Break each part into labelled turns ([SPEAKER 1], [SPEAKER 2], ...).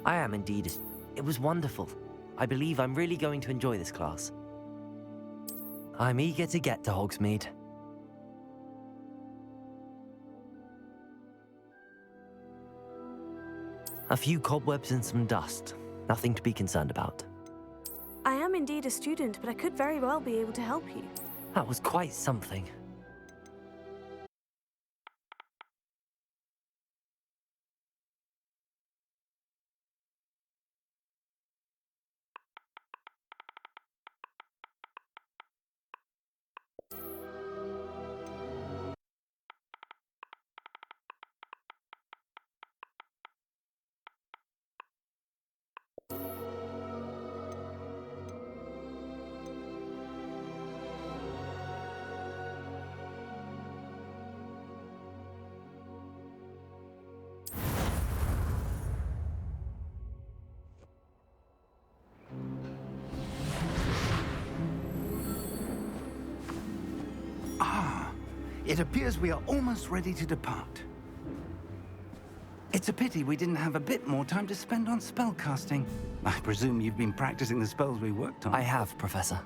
[SPEAKER 1] I am indeed. It was wonderful. I believe I'm really going to enjoy this class. I'm eager to get to Hogsmeade. A few cobwebs and some dust. Nothing to be concerned about.
[SPEAKER 2] I am indeed a student, but I could very well be able to help you.
[SPEAKER 1] That was quite something.
[SPEAKER 3] It appears we are almost ready to depart. It's a pity we didn't have a bit more time to spend on spellcasting. I presume you've been practicing the spells we worked on.
[SPEAKER 1] I have, Professor.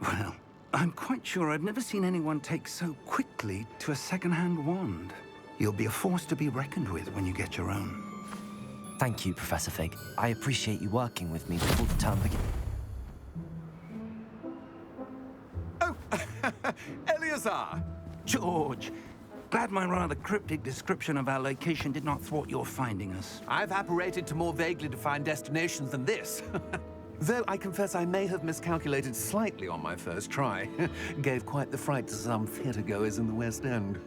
[SPEAKER 3] Well, I'm quite sure I've never seen anyone take so quickly to a second-hand wand. You'll be a force to be reckoned with when you get your own.
[SPEAKER 1] Thank you, Professor Fig. I appreciate you working with me before the term begins.
[SPEAKER 4] Oh, Eleazar!
[SPEAKER 3] George, glad my rather cryptic description of our location did not thwart your finding us.
[SPEAKER 4] I've apparated to more vaguely defined destinations than this. Though I confess I may have miscalculated slightly on my first try. Gave quite the fright to some theatre-goers in the West End.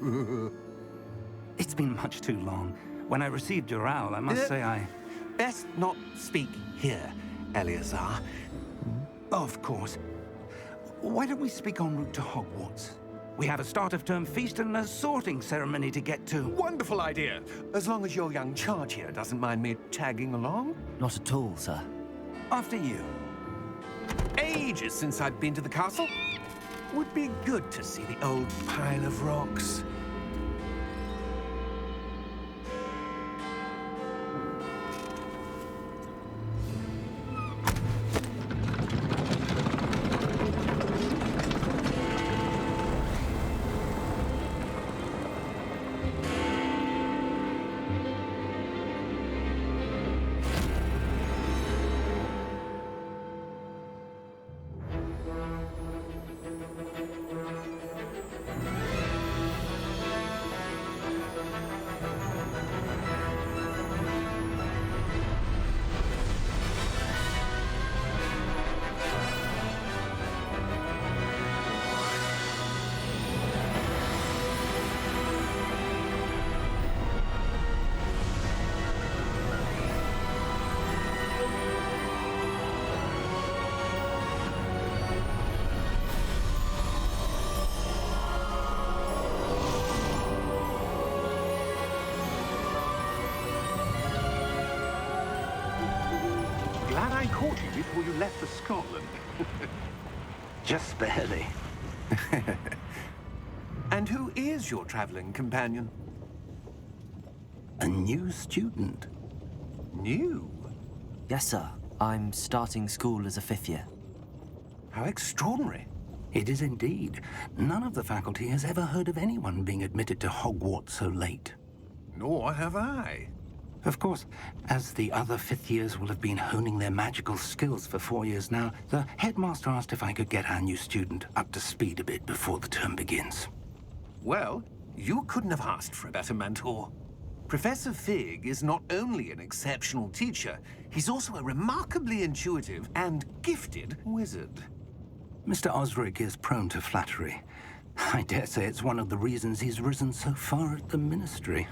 [SPEAKER 3] It's been much too long. When I received your owl, I must say I...
[SPEAKER 4] Best not speak here, Eleazar.
[SPEAKER 3] Of course. Why don't we speak en route to Hogwarts? We have a start-of-term feast and a sorting ceremony to get to.
[SPEAKER 4] Wonderful idea! As long as your young charge here doesn't mind me tagging along.
[SPEAKER 1] Not at all, sir.
[SPEAKER 3] After you.
[SPEAKER 4] Ages since I've been to the castle. Would be good to see the old pile of rocks. before you left for Scotland.
[SPEAKER 3] Just barely.
[SPEAKER 4] And who is your traveling companion?
[SPEAKER 3] A new student.
[SPEAKER 4] New?
[SPEAKER 1] Yes, sir. I'm starting school as a 5th year.
[SPEAKER 4] How extraordinary.
[SPEAKER 3] It is indeed. None of the faculty has ever heard of anyone being admitted to Hogwarts so late.
[SPEAKER 4] Nor have I.
[SPEAKER 3] Of course, as the other 5th years will have been honing their magical skills for 4 years now, the headmaster asked if I could get our new student up to speed a bit before the term begins.
[SPEAKER 4] Well, you couldn't have asked for a better mentor. Professor Fig is not only an exceptional teacher, he's also a remarkably intuitive and gifted wizard.
[SPEAKER 3] Mr. Osric is prone to flattery. I dare say it's one of the reasons he's risen so far at the Ministry.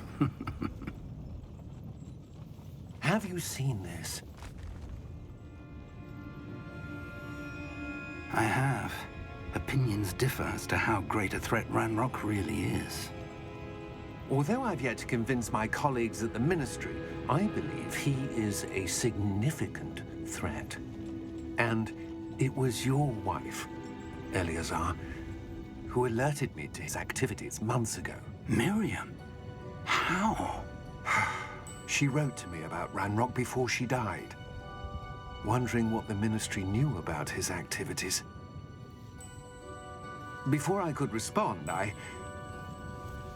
[SPEAKER 4] Have you seen this?
[SPEAKER 3] I have. Opinions differ as to how great a threat Ranrock really is.
[SPEAKER 4] Although I've yet to convince my colleagues at the Ministry, I believe he is a significant threat. And it was your wife, Eleazar, who alerted me to his activities months ago.
[SPEAKER 3] Miriam? How?
[SPEAKER 4] She wrote to me about Ranrock before she died, wondering what the Ministry knew about his activities. Before I could respond, I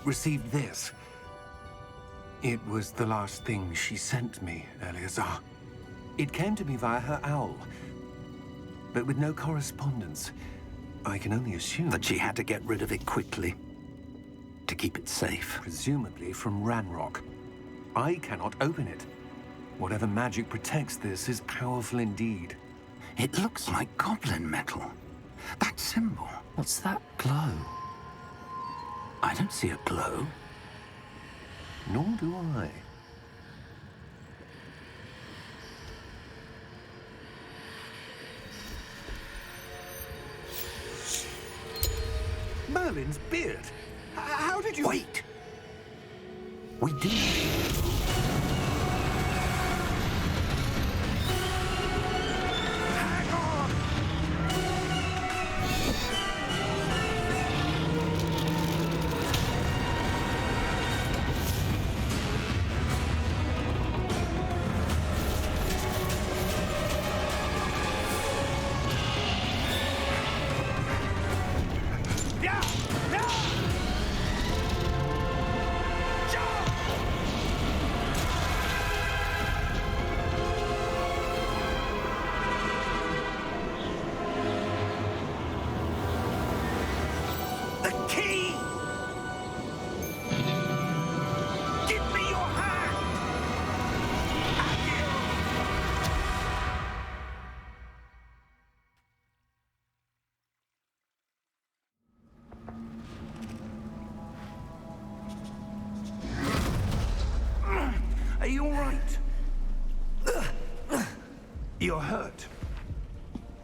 [SPEAKER 4] received this. It was the last thing she sent me, Eleazar. It came to me via her owl, but with no correspondence. I can only assume
[SPEAKER 3] That she had to get rid of it quickly, to keep it safe.
[SPEAKER 4] presumably from Ranrock. I cannot open it. Whatever magic protects this is powerful indeed.
[SPEAKER 3] It looks like goblin metal. That symbol.
[SPEAKER 1] What's that glow?
[SPEAKER 3] I don't see a glow.
[SPEAKER 4] Nor do I. Merlin's beard. How did you...
[SPEAKER 3] Wait! We do.
[SPEAKER 4] Hang on! Yeah! Yeah! Jump! The key! Give me your hand!
[SPEAKER 3] Are you all right? You're hurt.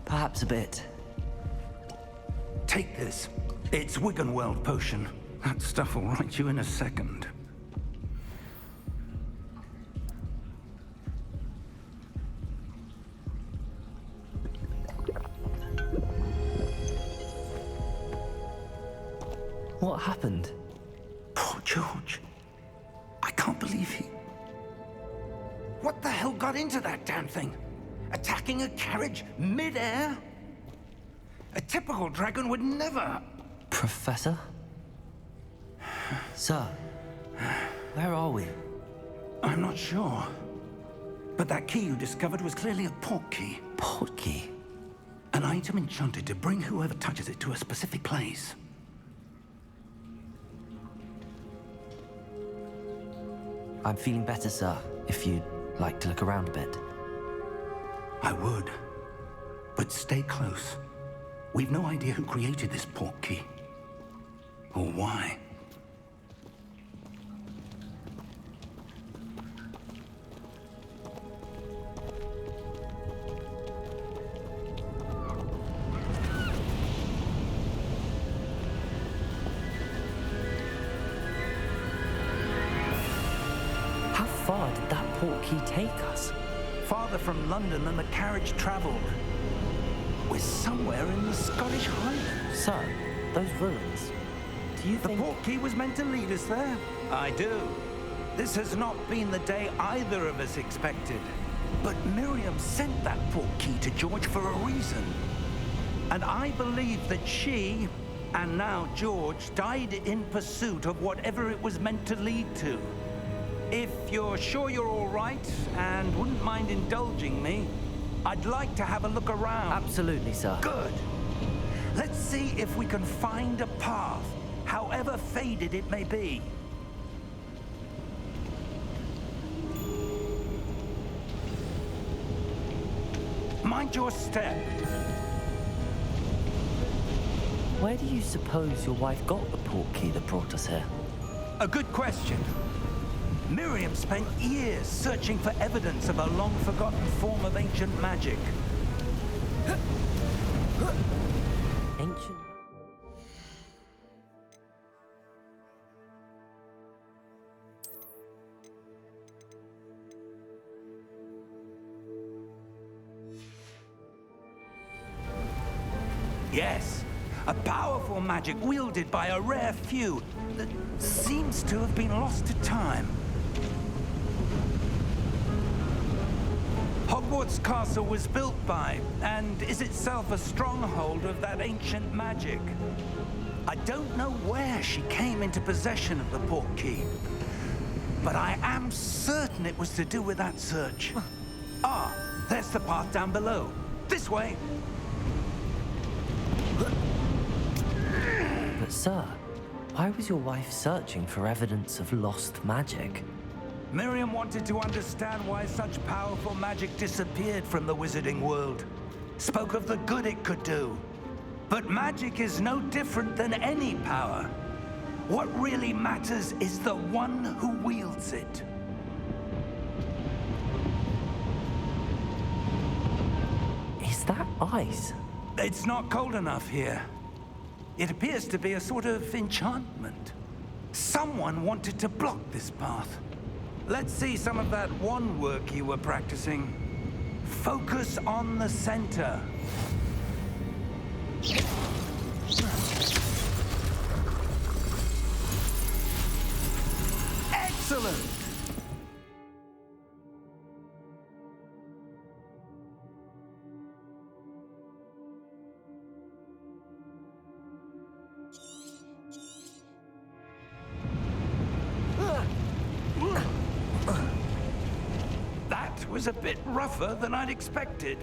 [SPEAKER 1] Perhaps a bit.
[SPEAKER 3] Take this. It's Wiggenweld potion. That stuff will right you in a second.
[SPEAKER 1] What happened?
[SPEAKER 3] Poor George. I can't believe he... What the hell got into that damn thing? Attacking a carriage mid-air? A typical dragon would never...
[SPEAKER 1] Professor? Sir, where are we?
[SPEAKER 3] I'm not sure. But that key you discovered was clearly a port key.
[SPEAKER 1] Port key?
[SPEAKER 3] An item enchanted to bring whoever touches it to a specific place.
[SPEAKER 1] I'm feeling better, sir, if you'd like to look around a bit.
[SPEAKER 3] I would. But stay close. We've no idea who created this port key. Or why.
[SPEAKER 1] How far did that port key take us?
[SPEAKER 3] farther from London than the carriage travelled. We're somewhere in the Scottish Highlands.
[SPEAKER 1] Sir, those ruins. Do you
[SPEAKER 3] The
[SPEAKER 1] think...
[SPEAKER 3] portkey was meant to lead us there? I do. This has not been the day either of us expected. But Miriam sent that portkey to George for a reason. And I believe that she, and now George, died in pursuit of whatever it was meant to lead to. If you're sure you're all right and wouldn't mind indulging me, I'd like to have a look around.
[SPEAKER 1] Absolutely, sir.
[SPEAKER 3] Good. Let's see if we can find a path, however faded it may be. Mind your step.
[SPEAKER 1] Where do you suppose your wife got the portkey that brought us here?
[SPEAKER 3] A good question. Miriam spent years searching for evidence of a long-forgotten form of ancient magic.
[SPEAKER 1] Ancient...
[SPEAKER 3] Yes, a powerful magic wielded by a rare few that seems to have been lost to time. Hogwarts Castle was built by, and is itself a stronghold of that ancient magic. I don't know where she came into possession of the portkey, but I am certain it was to do with that search. Ah, there's the path down below. This way.
[SPEAKER 1] But sir, why was your wife searching for evidence of lost magic?
[SPEAKER 3] Miriam wanted to understand why such powerful magic disappeared from the wizarding world. Spoke of the good it could do. But magic is no different than any power. What really matters is the one who wields it.
[SPEAKER 1] Is that ice?
[SPEAKER 3] It's not cold enough here. It appears to be a sort of enchantment. Someone wanted to block this path. Let's see some of that wand work you were practicing. Focus on the center. Excellent! That was a bit rougher than I'd expected.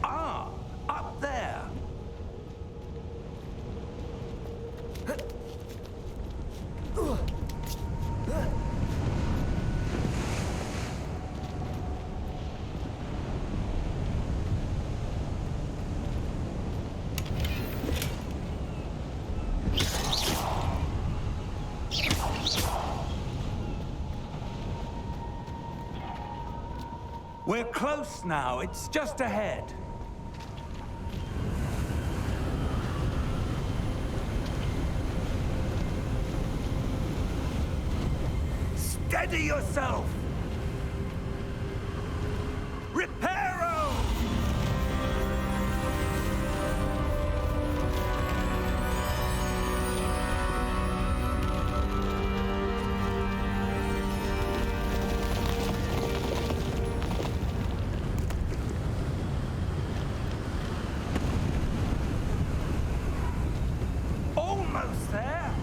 [SPEAKER 3] Ah, up there. We're close now. It's just ahead. Steady yourself! Reparo! Almost there!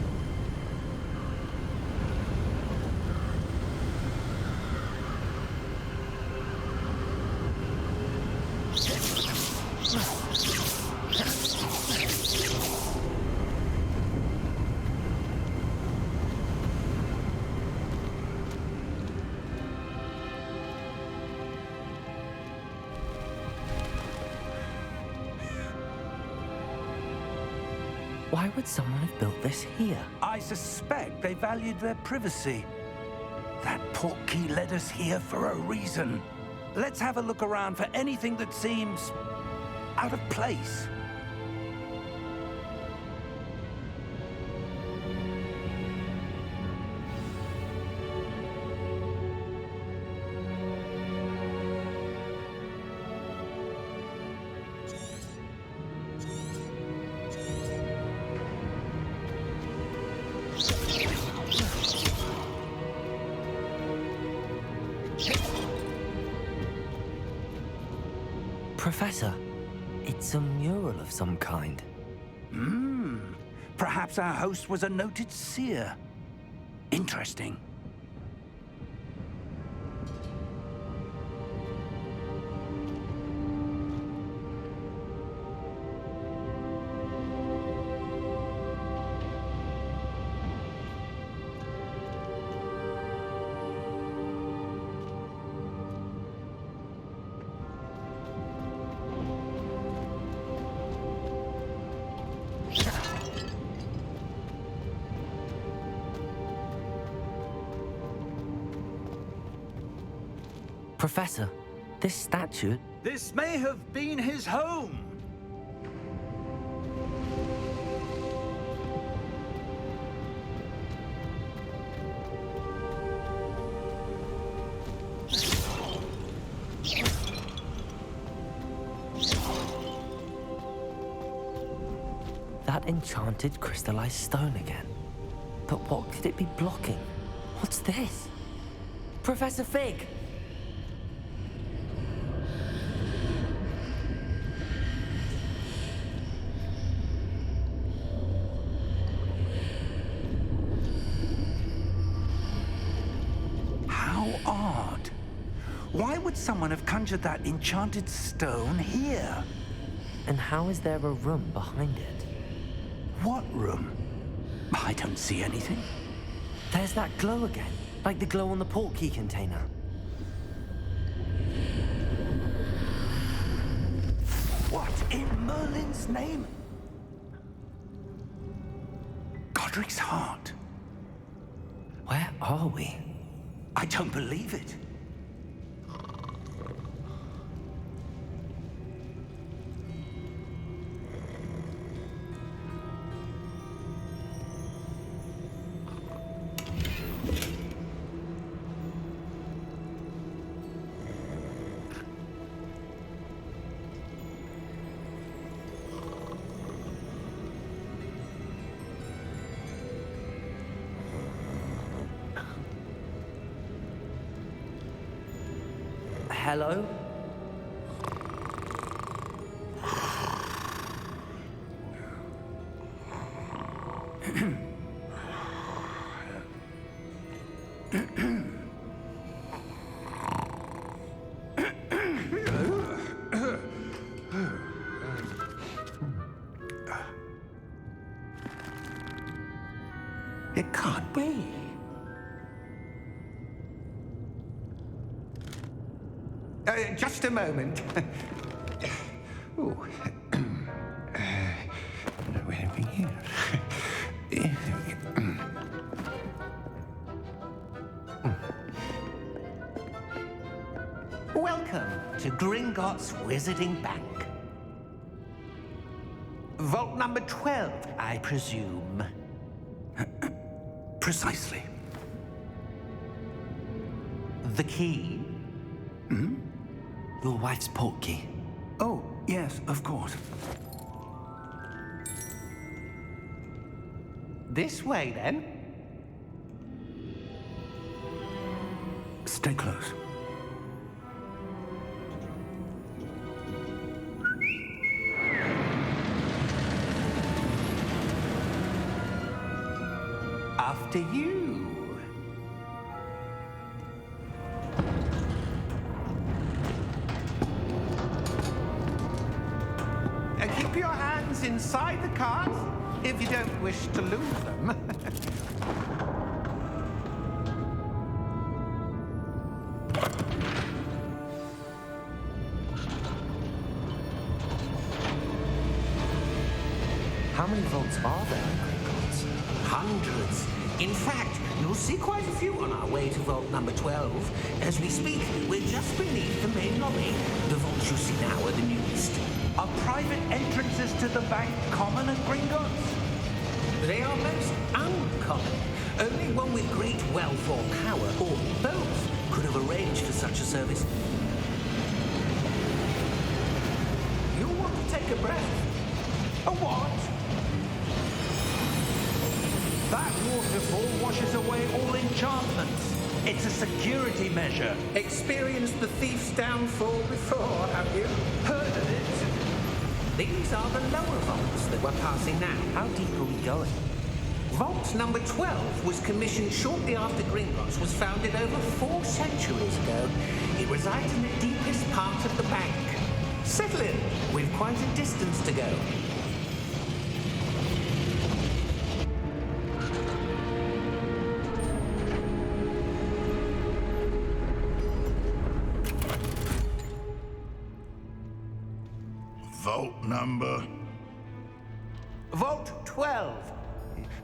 [SPEAKER 1] Why would someone have built this here?
[SPEAKER 3] I suspect they valued their privacy. That portkey led us here for a reason. Let's have a look around for anything that seems out of place.
[SPEAKER 1] Professor, it's a mural of some kind.
[SPEAKER 3] Perhaps our host was a noted seer. Interesting.
[SPEAKER 1] Professor, this statue...
[SPEAKER 3] This may have been his home.
[SPEAKER 1] That enchanted crystallized stone again. But what could it be blocking? What's this? Professor Fig!
[SPEAKER 3] How odd. Why would someone have conjured that enchanted stone here?
[SPEAKER 1] And how is there a room behind it?
[SPEAKER 3] What room? I don't see anything.
[SPEAKER 1] There's that glow again, like the glow on the portkey container.
[SPEAKER 3] What in Merlin's name? Godric's heart.
[SPEAKER 1] Where are we?
[SPEAKER 3] I don't believe it.
[SPEAKER 1] Hello?
[SPEAKER 3] It can't be. Just a moment. Ooh. Where are we here?
[SPEAKER 5] Welcome to Gringotts Wizarding Bank. Vault number 12, I presume.
[SPEAKER 3] Precisely.
[SPEAKER 5] The key?
[SPEAKER 1] Your wife's portkey.
[SPEAKER 3] Oh, yes, of course.
[SPEAKER 5] This way, then.
[SPEAKER 3] Stay close.
[SPEAKER 5] After you. Keep your hands inside the cart if you don't wish to lose them.
[SPEAKER 1] How many vaults are there in Gringotts?
[SPEAKER 5] Hundreds.
[SPEAKER 6] In fact, you'll see quite a few on our way to vault number 12. As we speak, we're just beneath the main lobby. The vaults you see now are the newest.
[SPEAKER 3] Are private entrances to the bank common at Gringotts?
[SPEAKER 6] They are most uncommon. Only one with great wealth or power, or both, could have arranged for such a service. You'll want to take a breath.
[SPEAKER 3] A what? That waterfall washes away all enchantments. It's a security measure.
[SPEAKER 5] Experienced the thief's downfall before, have you?
[SPEAKER 3] Heard of it?
[SPEAKER 6] These are the lower vaults that we're passing now.
[SPEAKER 1] How deep are we going?
[SPEAKER 6] Vault number 12 was commissioned shortly after Gringotts was founded over 4 centuries ago. It resides in the deepest part of the bank. Settle in. We've quite a distance to go.
[SPEAKER 3] Vault number?
[SPEAKER 5] Vault 12.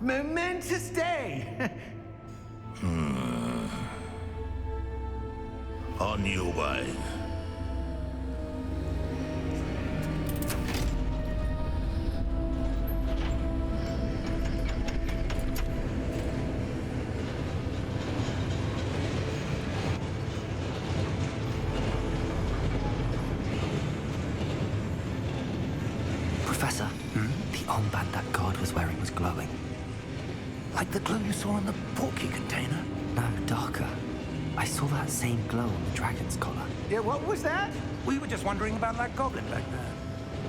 [SPEAKER 5] Momentous day.
[SPEAKER 3] On your way.
[SPEAKER 1] Professor, the armband that guard was wearing was glowing.
[SPEAKER 3] Like the glow you saw in the porky container?
[SPEAKER 1] No, darker. I saw that same glow on the dragon's collar.
[SPEAKER 5] Yeah, what was that?
[SPEAKER 3] We were just wondering about that goblin back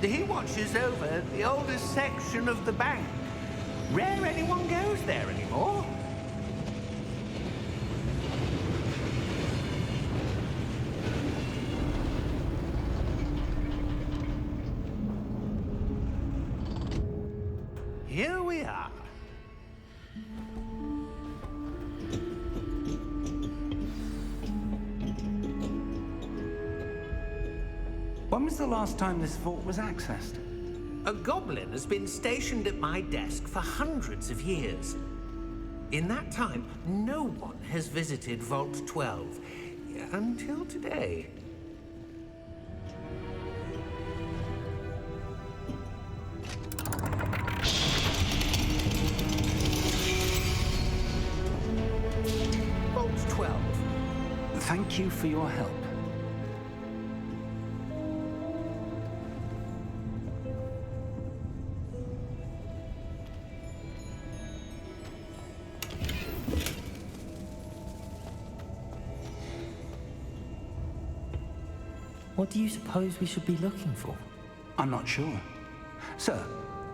[SPEAKER 3] there.
[SPEAKER 5] He watches over the oldest section of the bank. Rare anyone goes there anymore. Here we are.
[SPEAKER 3] When was the last time this vault was accessed?
[SPEAKER 6] A goblin has been stationed at my desk for hundreds of years. In that time, no one has visited Vault 12 until today. Vault 12.
[SPEAKER 3] Thank you for your help.
[SPEAKER 1] What do you suppose we should be looking for?
[SPEAKER 3] I'm not sure. Sir,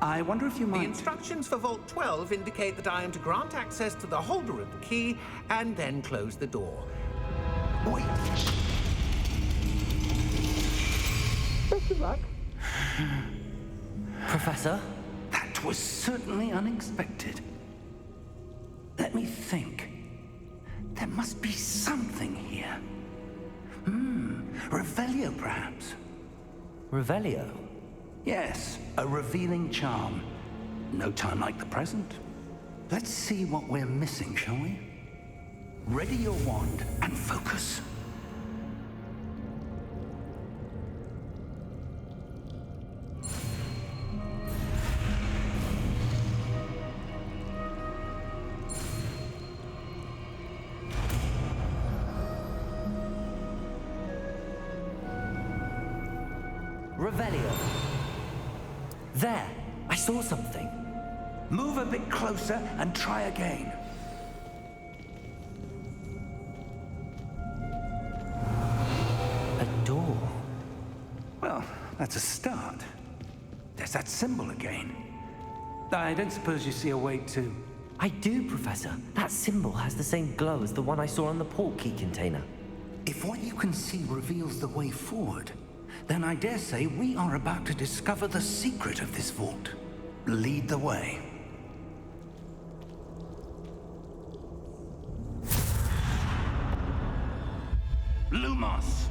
[SPEAKER 3] I wonder if you
[SPEAKER 6] The
[SPEAKER 3] might...
[SPEAKER 6] instructions for Vault 12 indicate that I am to grant access to the holder of the key and then close the door.
[SPEAKER 3] Wait.
[SPEAKER 6] Best of luck.
[SPEAKER 1] Professor?
[SPEAKER 3] That was certainly unexpected. Let me think. There must be something here. Revelio, perhaps?
[SPEAKER 1] Revelio?
[SPEAKER 3] Yes, a revealing charm. No time like the present. Let's see what we're missing, shall we? Ready your wand and focus.
[SPEAKER 1] Revelio. There, I saw something.
[SPEAKER 3] Move a bit closer and try again.
[SPEAKER 1] A door.
[SPEAKER 3] Well, that's a start. There's that symbol again. I don't suppose you see a way to...
[SPEAKER 1] I do, Professor. That symbol has the same glow as the one I saw on the port key container.
[SPEAKER 3] If what you can see reveals the way forward, then I dare say we are about to discover the secret of this vault. Lead the way. Lumos!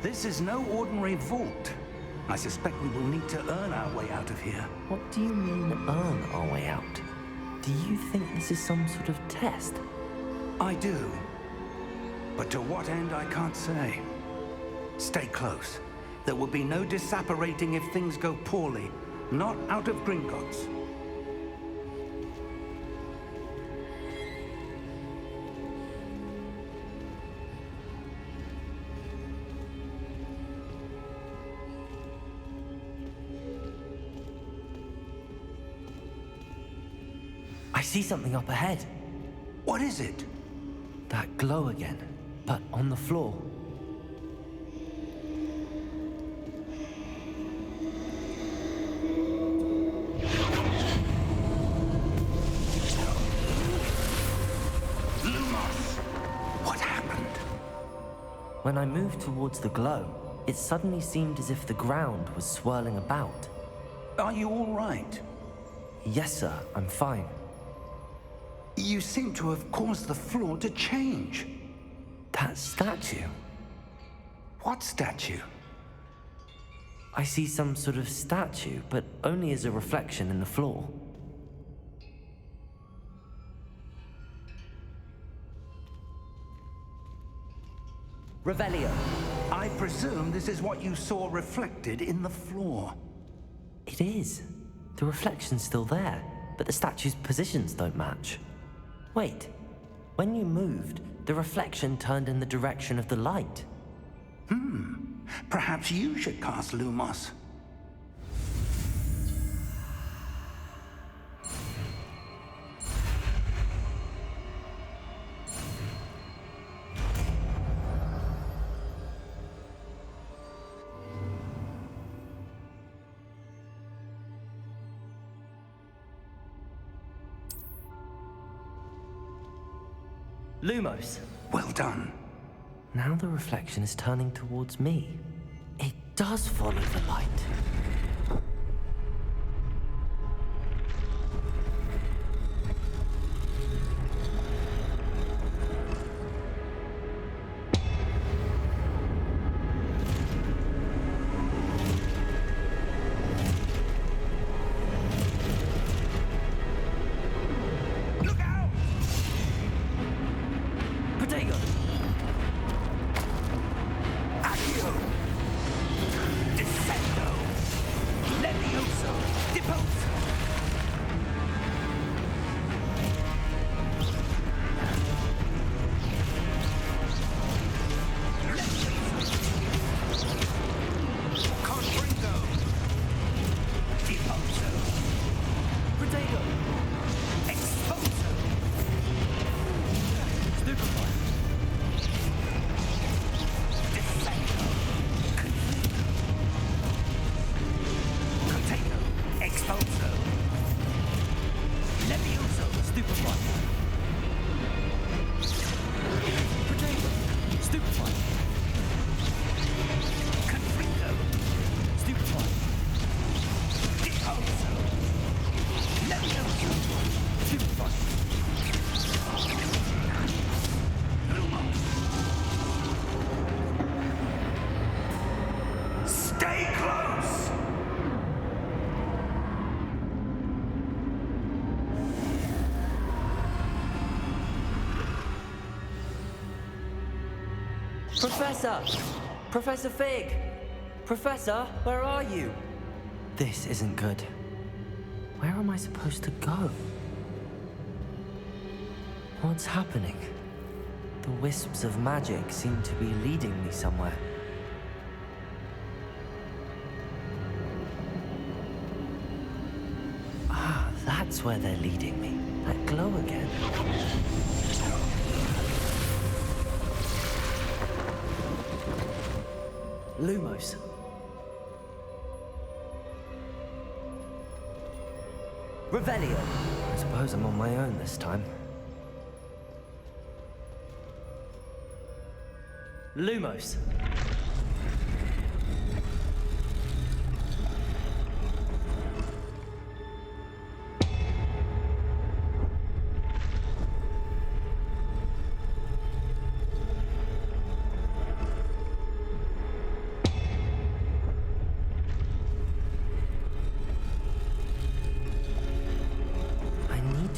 [SPEAKER 3] This is no ordinary vault. I suspect we will need to earn our way out of here.
[SPEAKER 1] What do you mean, earn our way out? Do you think this is some sort of test?
[SPEAKER 3] I do. But to what end, I can't say. Stay close. There will be no disapparating if things go poorly. Not out of Gringotts.
[SPEAKER 1] I see something up ahead.
[SPEAKER 3] What is it?
[SPEAKER 1] That glow again, but on the floor.
[SPEAKER 3] What happened?
[SPEAKER 1] When I moved towards the glow, it suddenly seemed as if the ground was swirling about.
[SPEAKER 3] Are you all right?
[SPEAKER 1] Yes, sir, I'm fine.
[SPEAKER 3] You seem to have caused the floor to change.
[SPEAKER 1] That statue.
[SPEAKER 3] What statue?
[SPEAKER 1] I see some sort of statue, but only as a reflection in the floor. Revelio.
[SPEAKER 3] I presume this is what you saw reflected in the floor.
[SPEAKER 1] It is. The reflection's still there, but the statue's positions don't match. Wait. When you moved, the reflection turned in the direction of the light.
[SPEAKER 3] Perhaps you should cast Lumos.
[SPEAKER 1] Lumos.
[SPEAKER 3] Well done.
[SPEAKER 1] Now the reflection is turning towards me. It does follow the light.
[SPEAKER 3] Look out!
[SPEAKER 1] Protego!
[SPEAKER 3] Accio! Descendo! Levioso! Deposo! Confringo! Deposo!
[SPEAKER 1] Protego!
[SPEAKER 3] Exposo!
[SPEAKER 1] Stupefy!
[SPEAKER 3] Descendo! Containo! Exposo! Levioso!
[SPEAKER 1] Stupefy! Protego! Stupefy!
[SPEAKER 3] Confringo!
[SPEAKER 1] Stupefy!
[SPEAKER 3] Deposo! Levioso!
[SPEAKER 1] Stupefy!
[SPEAKER 3] Stay close!
[SPEAKER 1] Professor! Professor Fig! Professor, where are you? This isn't good. Where am I supposed to go? What's happening? The wisps of magic seem to be leading me somewhere. Ah, that's where they're leading me. That glow again. Lumos. Revelio. I suppose I'm on my own this time. Lumos.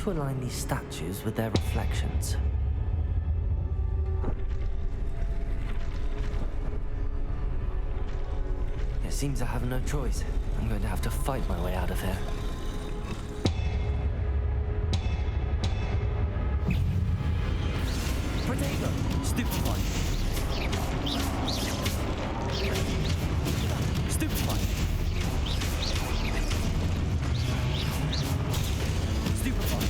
[SPEAKER 1] to align these statues with their reflections. It seems I have no choice. I'm going to have to fight my way out of here. Protego! Stupefy! Stupefy! Stupefy!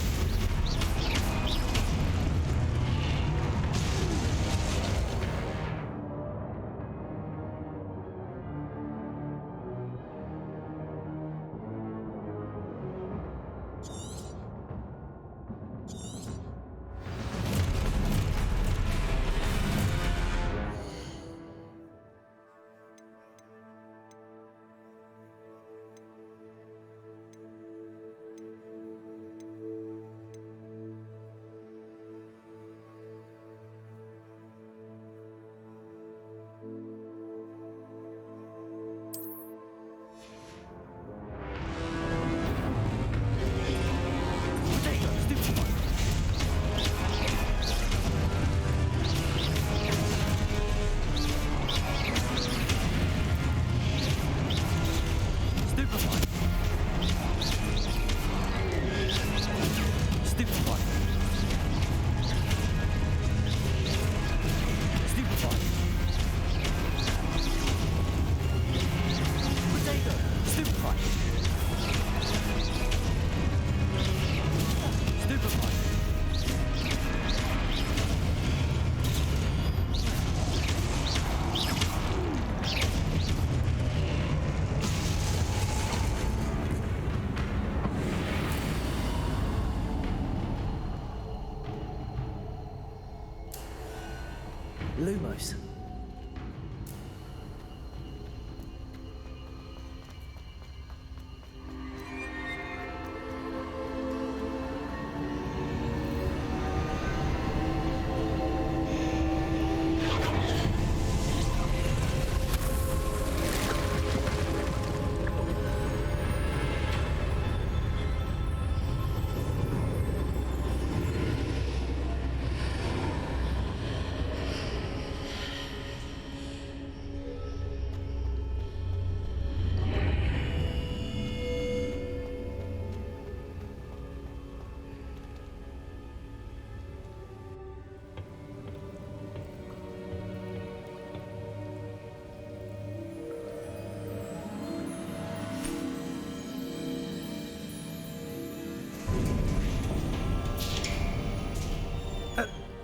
[SPEAKER 1] Lumos.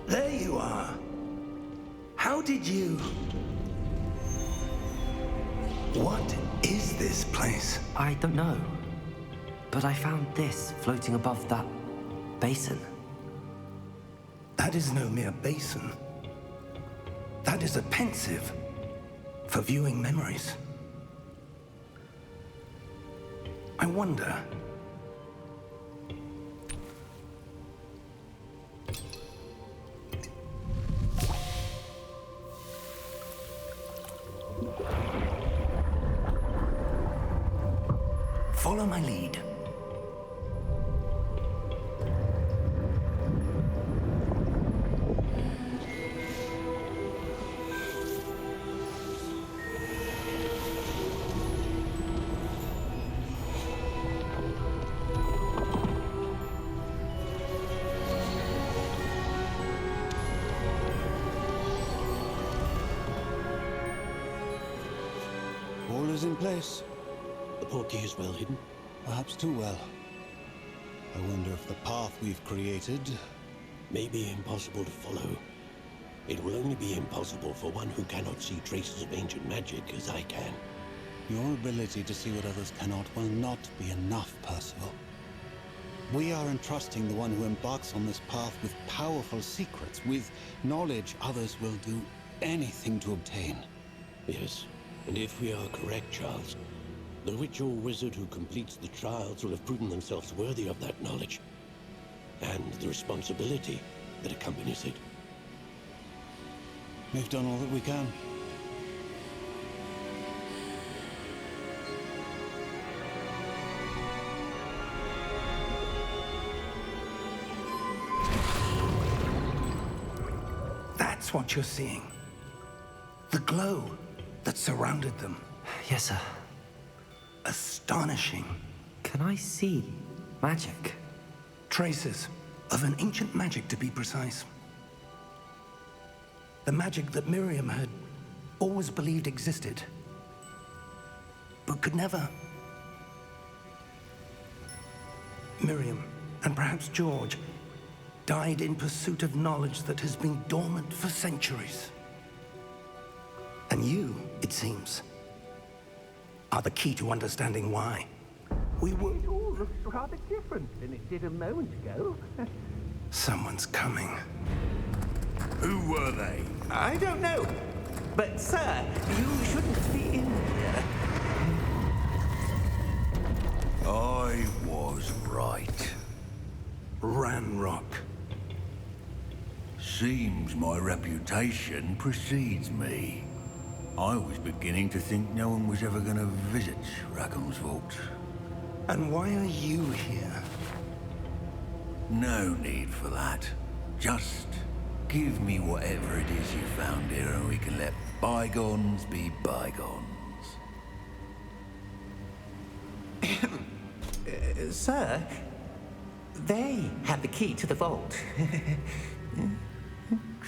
[SPEAKER 3] There you are. How did you... What is this place?
[SPEAKER 1] I don't know. But I found this floating above that basin.
[SPEAKER 3] That is no mere basin. That is a pensive for viewing memories. I wonder... Follow my lead.
[SPEAKER 7] All is in place.
[SPEAKER 8] The portkey is well hidden.
[SPEAKER 7] Perhaps too well. I wonder if the path we've created...
[SPEAKER 8] May be impossible to follow. It will only be impossible for one who cannot see traces of ancient magic as I can.
[SPEAKER 7] Your ability to see what others cannot will not be enough, Percival. We are entrusting the one who embarks on this path with powerful secrets, with knowledge others will do anything to obtain.
[SPEAKER 8] Yes, and if we are correct, Charles, the witch or wizard who completes the trials will have proven themselves worthy of that knowledge, and the responsibility that accompanies it.
[SPEAKER 7] We've done all that we can.
[SPEAKER 3] That's what you're seeing. The glow that surrounded them.
[SPEAKER 1] Yes, sir.
[SPEAKER 3] Astonishing.
[SPEAKER 1] Can I see magic?
[SPEAKER 3] Traces of an ancient magic, to be precise. The magic that Miriam had always believed existed, but could never. Miriam, and perhaps George, died in pursuit of knowledge that has been dormant for centuries. And you, it seems, are the key to understanding why.
[SPEAKER 6] We would all look rather different than it did a moment ago.
[SPEAKER 3] Someone's coming.
[SPEAKER 9] Who were they?
[SPEAKER 5] I don't know. But, sir, you shouldn't be in here.
[SPEAKER 9] I was right.
[SPEAKER 3] Ranrock.
[SPEAKER 9] Seems my reputation precedes me. I was beginning to think no one was ever going to visit Rackham's vault.
[SPEAKER 3] And why are you here?
[SPEAKER 9] No need for that. Just give me whatever it is you found here and we can let bygones be bygones.
[SPEAKER 5] Sir, they had the key to the vault.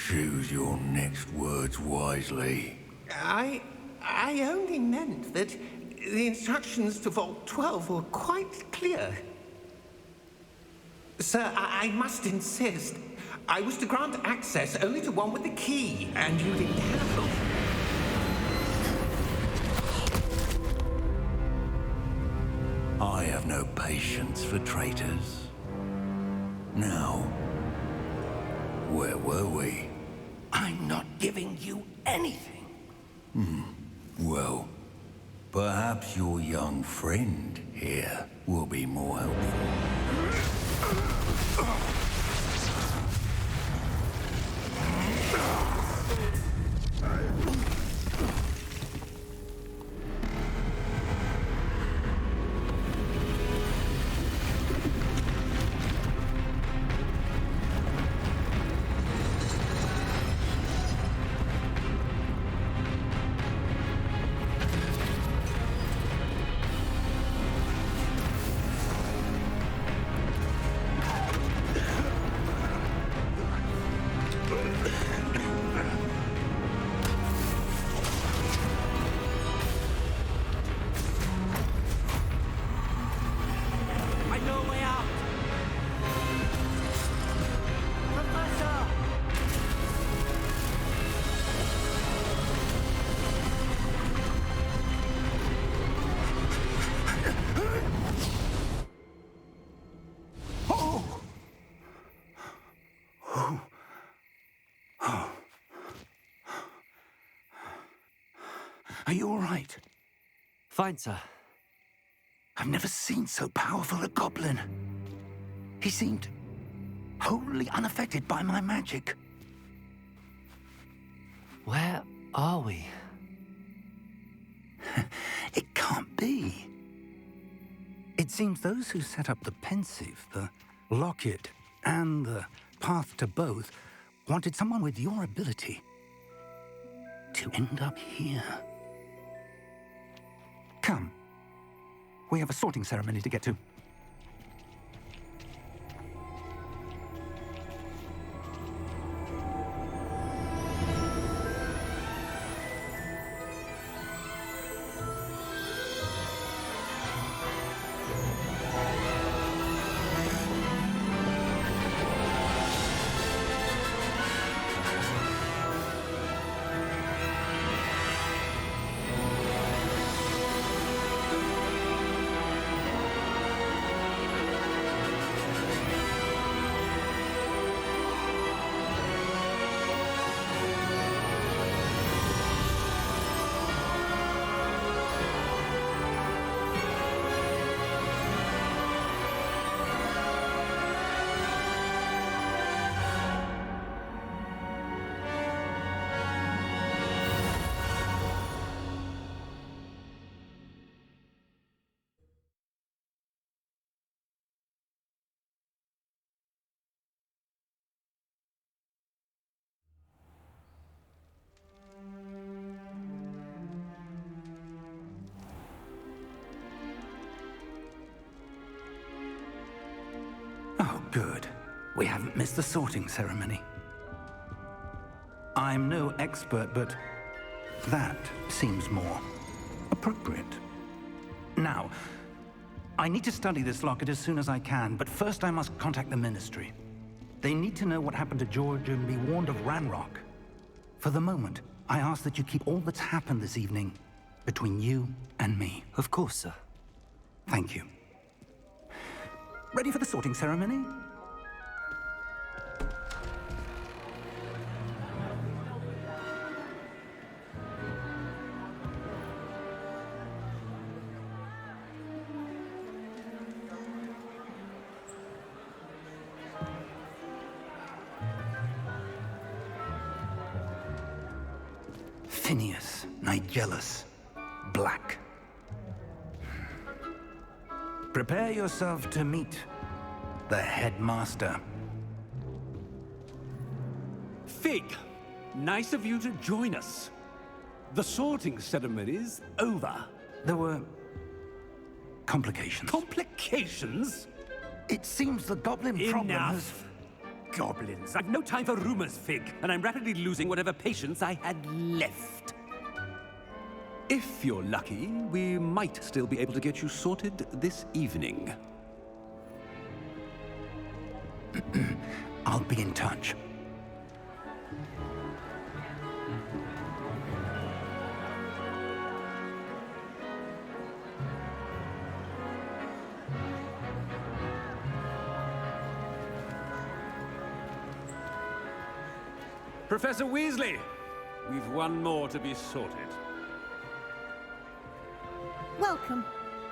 [SPEAKER 9] Choose your next words wisely.
[SPEAKER 5] I only meant that the instructions to Vault 12 were quite clear. Sir, I must insist. I was to grant access only to one with the key, and you didn't have them.
[SPEAKER 9] I have no patience for traitors. Now, where were we?
[SPEAKER 3] I'm not giving you anything.
[SPEAKER 9] Well, perhaps your young friend here will be more helpful.
[SPEAKER 3] Are you all right?
[SPEAKER 1] Fine, sir.
[SPEAKER 3] I've never seen so powerful a goblin. He seemed wholly unaffected by my magic.
[SPEAKER 1] Where are we?
[SPEAKER 3] It can't be. It seems those who set up the pensive, the locket, and the path to both wanted someone with your ability to end up here. Come. We have a sorting ceremony to get to. Oh, good. We haven't missed the sorting ceremony. I'm no expert, but that seems more appropriate. Now, I need to study this locket as soon as I can, but first I must contact the Ministry. They need to know what happened to George and be warned of Ranrock. For the moment, I ask that you keep all that's happened this evening between you and me.
[SPEAKER 1] Of course, sir.
[SPEAKER 3] Thank you. Ready for the sorting ceremony? Phineas Nigellus Black. Prepare yourself to meet the headmaster.
[SPEAKER 10] Fig, nice of you to join us. The sorting ceremony's over.
[SPEAKER 3] There were complications.
[SPEAKER 10] Complications?
[SPEAKER 3] It seems the goblin problem has...
[SPEAKER 10] Enough! Goblins. I've no time for rumors, Fig, and I'm rapidly losing whatever patience I had left. If you're lucky, we might still be able to get you sorted this evening.
[SPEAKER 3] I'll be in touch.
[SPEAKER 10] Professor Weasley, we've one more to be sorted.
[SPEAKER 11] Welcome.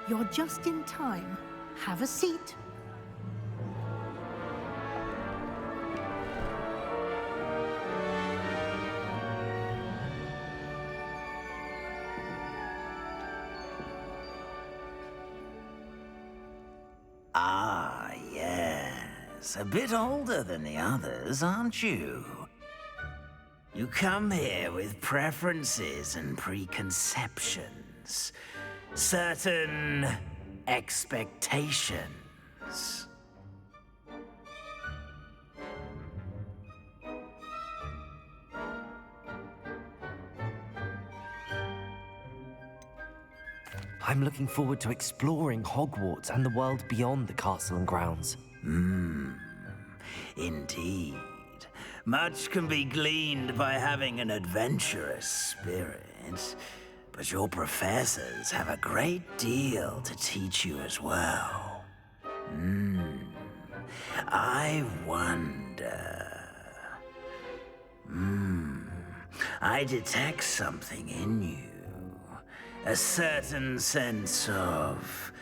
[SPEAKER 11] You're just in time. Have a seat.
[SPEAKER 12] Ah, yes. A bit older than the others, aren't you? You come here with preferences and preconceptions. Certain expectations.
[SPEAKER 1] I'm looking forward to exploring Hogwarts and the world beyond the castle and grounds.
[SPEAKER 12] Indeed. Much can be gleaned by having an adventurous spirit. But your professors have a great deal to teach you as well. I wonder... I detect something in you. A certain sense of...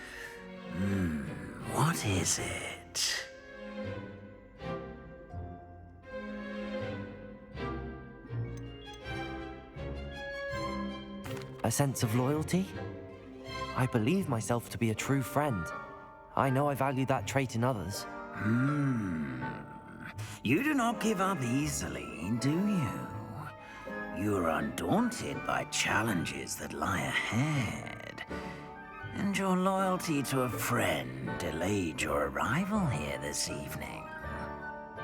[SPEAKER 12] what is it?
[SPEAKER 1] A sense of loyalty? I believe myself to be a true friend. I know I value that trait in others.
[SPEAKER 12] You do not give up easily, do you? You are undaunted by challenges that lie ahead. And your loyalty to a friend delayed your arrival here this evening.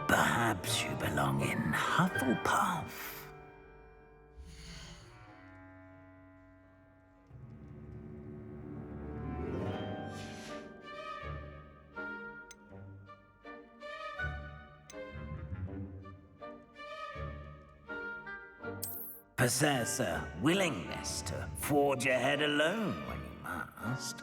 [SPEAKER 12] Perhaps you belong in Hufflepuff. Possess a willingness to forge ahead alone when you must.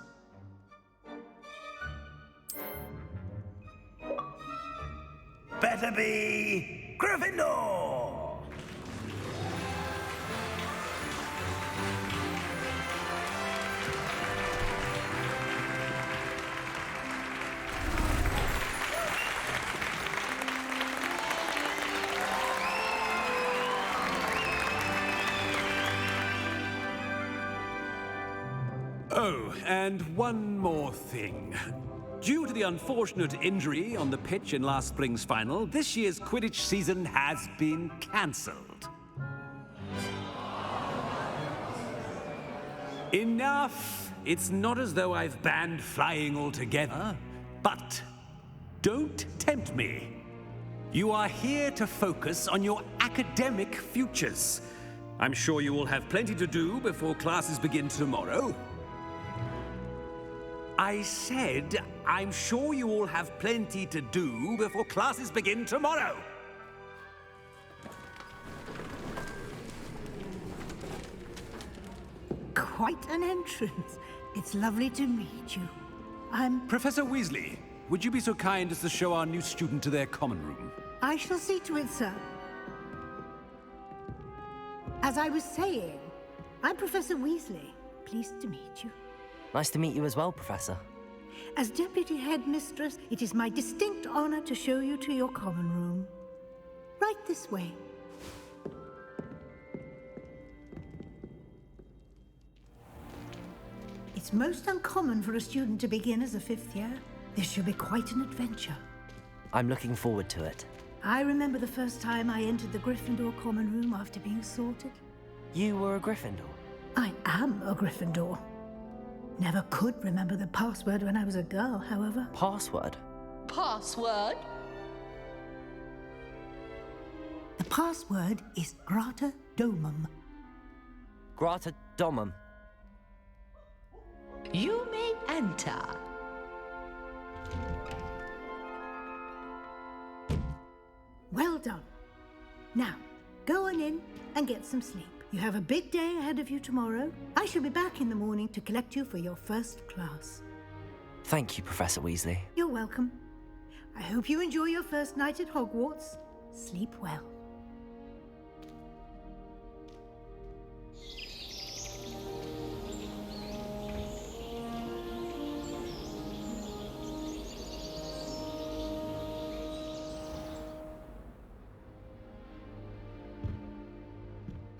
[SPEAKER 12] Better be Gryffindor!
[SPEAKER 10] Oh, and one more thing. Due to the unfortunate injury on the pitch in last spring's final, this year's Quidditch season has been cancelled. Enough! It's not as though I've banned flying altogether, but Don't tempt me. You are here to focus on your academic futures. I'm sure you will have plenty to do before classes begin tomorrow. I said, I'm sure you all have plenty to do before classes begin tomorrow.
[SPEAKER 11] Quite an entrance. It's lovely to meet you. I'm...
[SPEAKER 10] Professor Weasley, would you be so kind as to show our new student to their common room?
[SPEAKER 11] I shall see to it, sir. As I was saying, I'm Professor Weasley. Pleased to meet you.
[SPEAKER 1] Nice to meet you as well, Professor.
[SPEAKER 11] As Deputy Headmistress, it is my distinct honor to show you to your common room. Right this way. It's most uncommon for a student to begin as a fifth year. This should be quite an adventure.
[SPEAKER 1] I'm looking forward to it.
[SPEAKER 11] I remember the first time I entered the Gryffindor common room after being sorted.
[SPEAKER 1] You were a Gryffindor?
[SPEAKER 11] I am a Gryffindor. Never could remember the password when I was a girl, however.
[SPEAKER 1] Password?
[SPEAKER 13] Password?
[SPEAKER 11] The password is Grata Domum.
[SPEAKER 1] Grata Domum.
[SPEAKER 13] You may enter.
[SPEAKER 11] Well done. Now, go on in and get some sleep. You have a big day ahead of you tomorrow. I shall be back in the morning to collect you for your first class.
[SPEAKER 1] Thank you, Professor Weasley.
[SPEAKER 11] You're welcome. I hope you enjoy your first night at Hogwarts. Sleep well.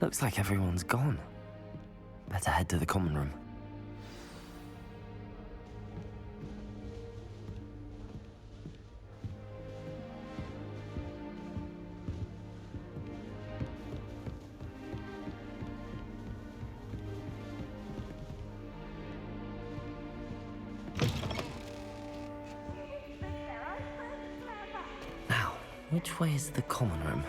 [SPEAKER 1] Looks like everyone's gone. Better head to the common room. Now, which way is the common room?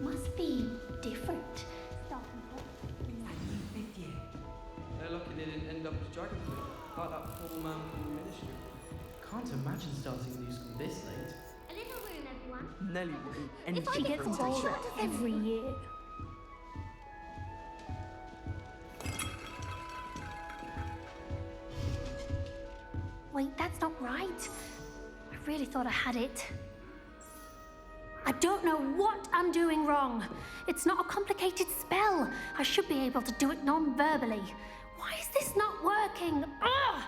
[SPEAKER 14] Must be different.
[SPEAKER 15] They're lucky they didn't end up as Dragon Fleet, like that poor man from the Ministry. Can't imagine starting new school this late.
[SPEAKER 14] A little room, everyone.
[SPEAKER 15] Nelly will do
[SPEAKER 14] If
[SPEAKER 15] anything
[SPEAKER 14] she gets
[SPEAKER 15] for
[SPEAKER 14] involved
[SPEAKER 15] attention.
[SPEAKER 14] every year. Wait, that's not right. I really thought I had it. I don't know what I'm doing wrong. It's not a complicated spell. I should be able to do it non-verbally. Why is this not working? Ugh!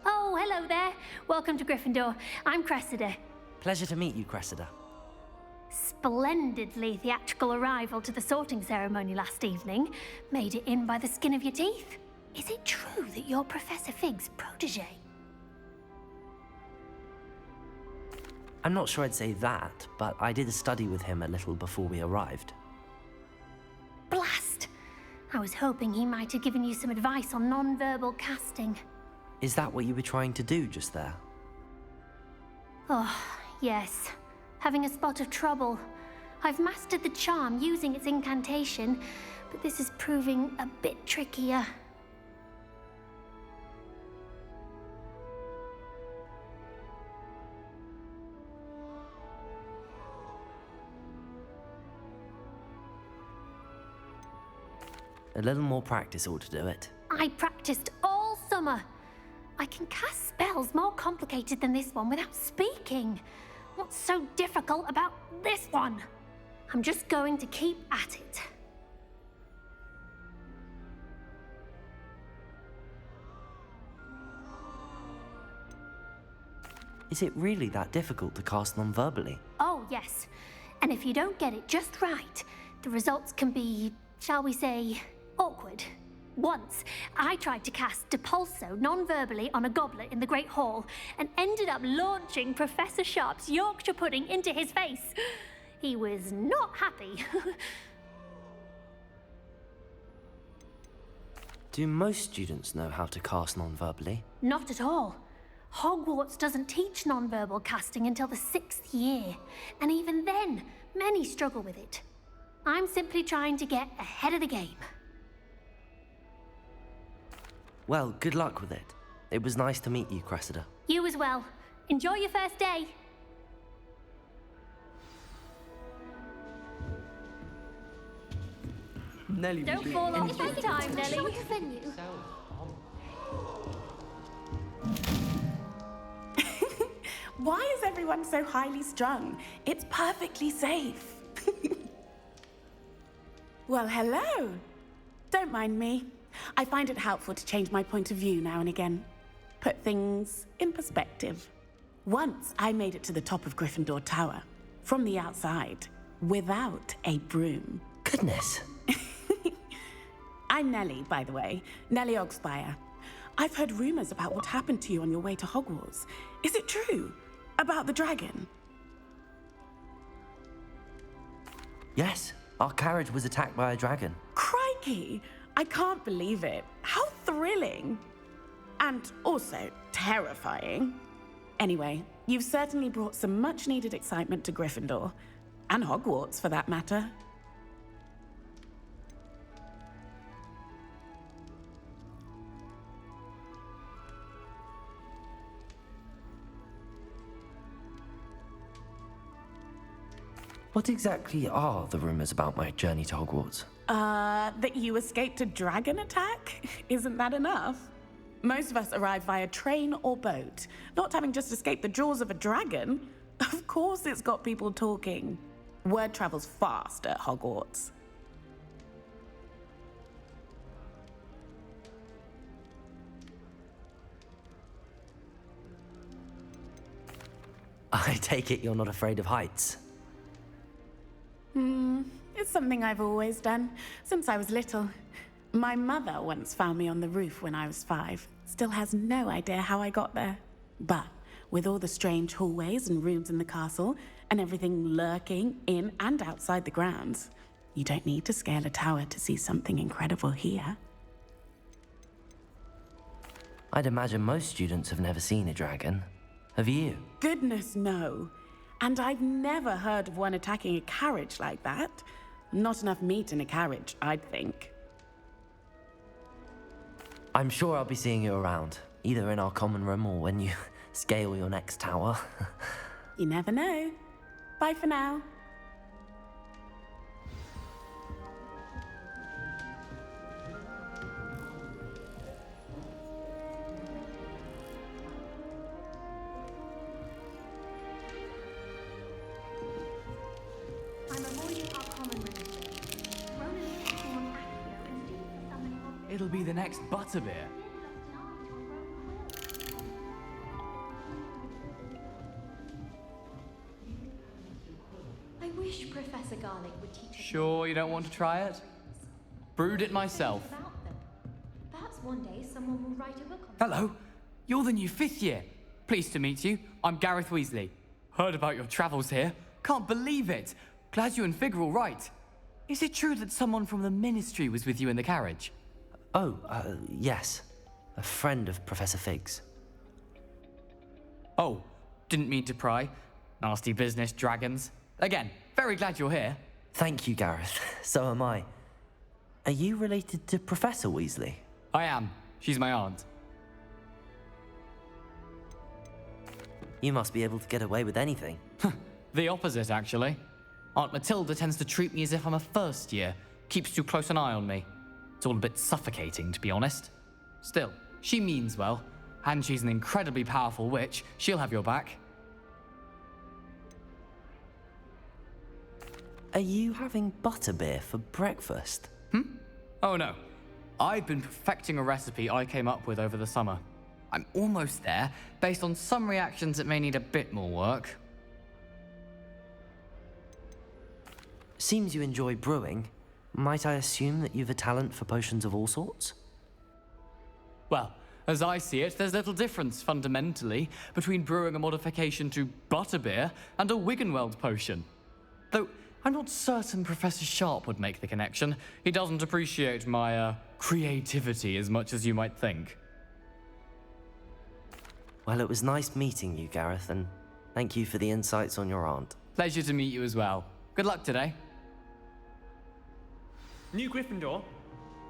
[SPEAKER 14] Oh, hello there. Welcome to Gryffindor. I'm Cressida.
[SPEAKER 1] Pleasure to meet you, Cressida.
[SPEAKER 14] Splendidly theatrical arrival to the sorting ceremony last evening. Made it in by the skin of your teeth. Is it true that you're Professor Fig's protege?
[SPEAKER 1] I'm not sure I'd say that, but I did study with him a little before we arrived.
[SPEAKER 14] Blast! I was hoping he might have given you some advice on non-verbal casting.
[SPEAKER 1] Is that what you were trying to do just there?
[SPEAKER 14] Oh, yes. Having a spot of trouble. I've mastered the charm using its incantation, but this is proving a bit trickier.
[SPEAKER 1] A little more practice ought to do it.
[SPEAKER 14] I practiced all summer. I can cast spells more complicated than this one without speaking. What's so difficult about this one? I'm just going to keep at it.
[SPEAKER 1] Is it really that difficult to cast non-verbally?
[SPEAKER 14] Oh, yes. And if you don't get it just right, the results can be, shall we say, awkward. Once, I tried to cast Depulso non-verbally on a goblet in the Great Hall and ended up launching Professor Sharp's Yorkshire pudding into his face. He was not happy.
[SPEAKER 1] Do most students know how to cast non-verbally?
[SPEAKER 14] Not at all. Hogwarts doesn't teach non-verbal casting until the 6th year, and even then, many struggle with it. I'm simply trying to get ahead of the game.
[SPEAKER 1] Well, good luck with it. It was nice to meet you, Cressida.
[SPEAKER 14] You as well. Enjoy your first day.
[SPEAKER 15] Nelly,
[SPEAKER 14] Don't fall off this time, Nelly.
[SPEAKER 16] Why is everyone so highly strung? It's perfectly safe. Well, hello. Don't mind me. I find it helpful to change my point of view now and again. Put things in perspective. Once I made it to the top of Gryffindor Tower, from the outside, without a broom.
[SPEAKER 1] Goodness.
[SPEAKER 16] I'm Nellie, by the way. Nellie Ogspire. I've heard rumors about what happened to you on your way to Hogwarts. Is it true? About the dragon?
[SPEAKER 1] Yes, our carriage was attacked by a dragon.
[SPEAKER 16] Crikey! I can't believe it. How thrilling! And also terrifying. Anyway, you've certainly brought some much-needed excitement to Gryffindor. And Hogwarts, for that matter.
[SPEAKER 1] What exactly are the rumors about my journey to Hogwarts?
[SPEAKER 16] That you escaped a dragon attack? Isn't that enough? Most of us arrive via train or boat, not having just escaped the jaws of a dragon. Of course it's got people talking. Word travels fast at Hogwarts.
[SPEAKER 1] I take it you're not afraid of heights.
[SPEAKER 16] It's something I've always done, since I was little. My mother once found me on the roof when I was 5. Still has no idea how I got there. But with all the strange hallways and rooms in the castle, and everything lurking in and outside the grounds, you don't need to scale a tower to see something incredible here.
[SPEAKER 1] I'd imagine most students have never seen a dragon. Have you?
[SPEAKER 16] Goodness, no. And I've never heard of one attacking a carriage like that. Not enough meat in a carriage, I'd think.
[SPEAKER 1] I'm sure I'll be seeing you around, either in our common room or when you scale your next tower.
[SPEAKER 16] You never know. Bye for now.
[SPEAKER 14] I'm avoiding our common room. Ronan is acting on Accio and students are summoning on...
[SPEAKER 15] It'll be the next Butterbeer.
[SPEAKER 13] I wish Professor Garlick would teach us.
[SPEAKER 15] Sure you don't want to try it? Brewed it myself.
[SPEAKER 13] About them. Perhaps one day someone will write a book on
[SPEAKER 15] Hello, you're the new 5th year. Pleased to meet you. I'm Gareth Weasley. Heard about your travels here. Can't believe it. Glad you and Fig are all right. Is it true that someone from the Ministry was with you in the carriage?
[SPEAKER 1] Oh, yes. A friend of Professor Fig's.
[SPEAKER 15] Oh, didn't mean to pry. Nasty business, dragons. Again, very glad you're here.
[SPEAKER 1] Thank you, Gareth. So am I. Are you related to Professor Weasley?
[SPEAKER 15] I am. She's my aunt.
[SPEAKER 1] You must be able to get away with anything.
[SPEAKER 15] The opposite, actually. Aunt Matilda tends to treat me as if I'm a first year. Keeps too close an eye on me. It's all a bit suffocating, to be honest. Still, she means well. And she's an incredibly powerful witch. She'll have your back.
[SPEAKER 1] Are you having butterbeer for breakfast?
[SPEAKER 15] Oh no. I've been perfecting a recipe I came up with over the summer. I'm almost there, based on some reactions that may need a bit more work.
[SPEAKER 1] Seems you enjoy brewing. Might I assume that you've a talent for potions of all sorts?
[SPEAKER 15] Well, as I see it, there's little difference, fundamentally, between brewing a modification to butterbeer and a Wiggenweld potion. Though, I'm not certain Professor Sharp would make the connection. He doesn't appreciate my, creativity as much as you might think.
[SPEAKER 1] Well, it was nice meeting you, Gareth, and thank you for the insights on your aunt.
[SPEAKER 15] Pleasure to meet you as well. Good luck today.
[SPEAKER 17] New Gryffindor.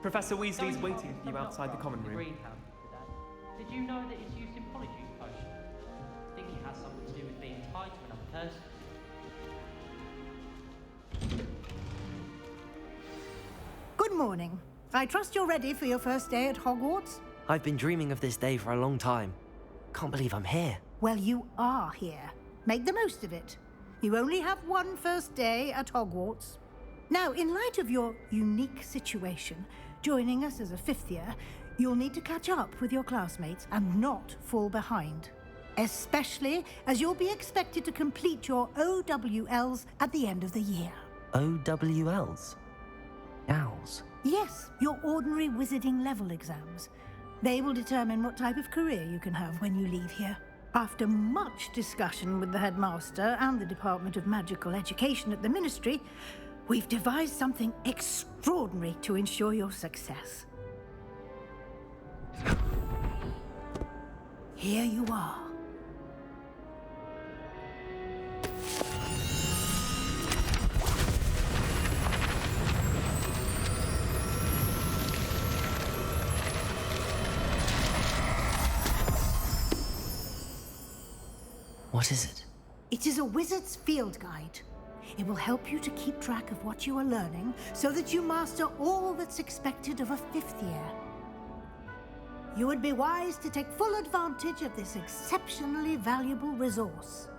[SPEAKER 17] Professor Weasley's waiting for you outside the common room.
[SPEAKER 18] Did you know that it's used in Polyjuice potions? I think it has something to do with being tied to another person.
[SPEAKER 11] Good morning. I trust you're ready for your first day at Hogwarts?
[SPEAKER 1] I've been dreaming of this day for a long time. Can't believe I'm here.
[SPEAKER 11] Well, you are here. Make the most of it. You only have one first day at Hogwarts. Now, in light of your unique situation, joining us as a fifth year, you'll need to catch up with your classmates and not fall behind. Especially as you'll be expected to complete your OWLs at the end of the year.
[SPEAKER 1] OWLs? Owls?
[SPEAKER 11] Yes, your ordinary wizarding level exams. They will determine what type of career you can have when you leave here. After much discussion with the headmaster and the Department of Magical Education at the Ministry, we've devised something extraordinary to ensure your success. Here you are.
[SPEAKER 1] What is it?
[SPEAKER 11] It is a wizard's field guide. It will help you to keep track of what you are learning so that you master all that's expected of a fifth year. You would be wise to take full advantage of this exceptionally valuable resource.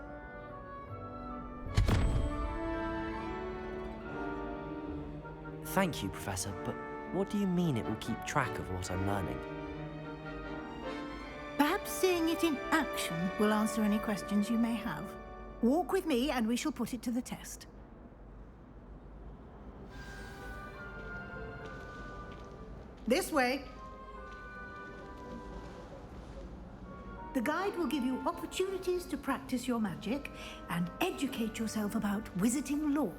[SPEAKER 1] Thank you, Professor, but what do you mean it will keep track of what I'm learning?
[SPEAKER 11] Perhaps seeing it in action will answer any questions you may have. Walk with me and we shall put it to the test. This way. The guide will give you opportunities to practice your magic and educate yourself about wizarding lore.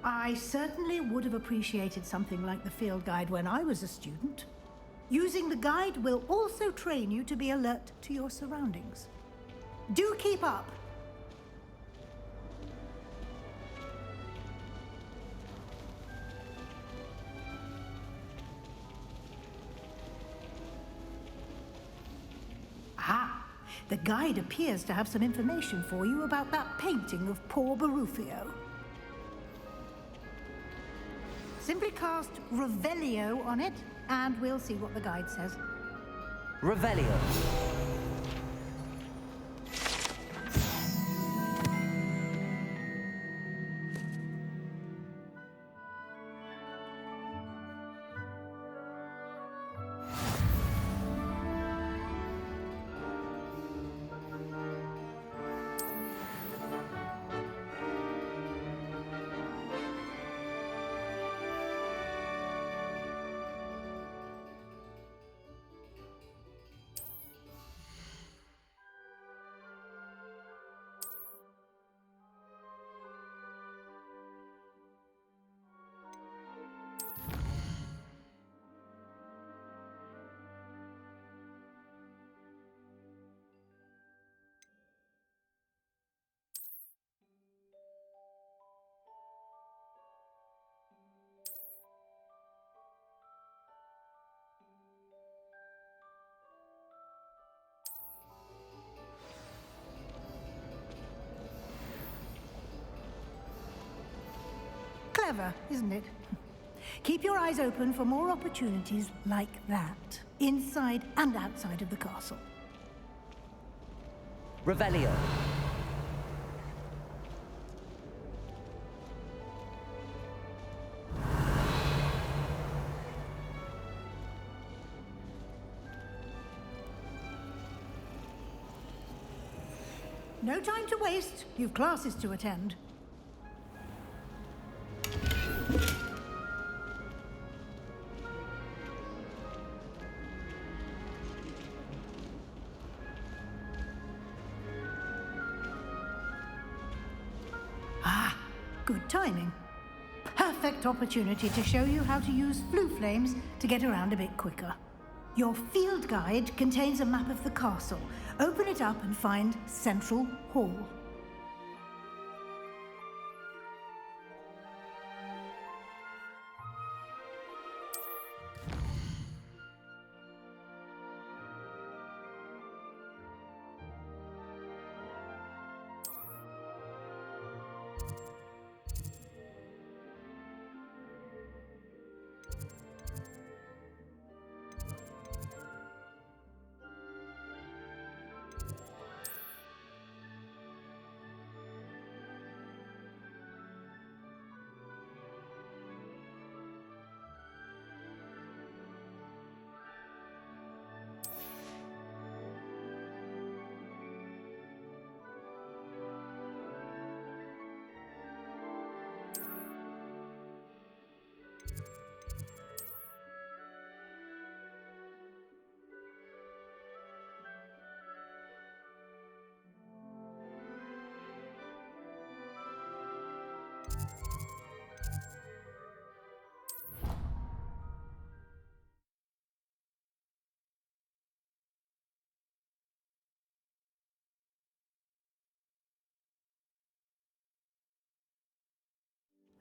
[SPEAKER 11] I certainly would have appreciated something like the field guide when I was a student. Using the guide will also train you to be alert to your surroundings. Do keep up! Ah, the guide appears to have some information for you about that painting of poor Barufio. Simply cast Revelio on it, and we'll see what the guide says.
[SPEAKER 1] Revelio.
[SPEAKER 11] Clever, isn't it? Keep your eyes open for more opportunities like that, inside and outside of the castle.
[SPEAKER 1] Revelio.
[SPEAKER 11] No time to waste. You've classes to attend. Ah, good timing. Perfect opportunity to show you how to use flue flames to get around a bit quicker. Your field guide contains a map of the castle. Open it up and find Central Hall.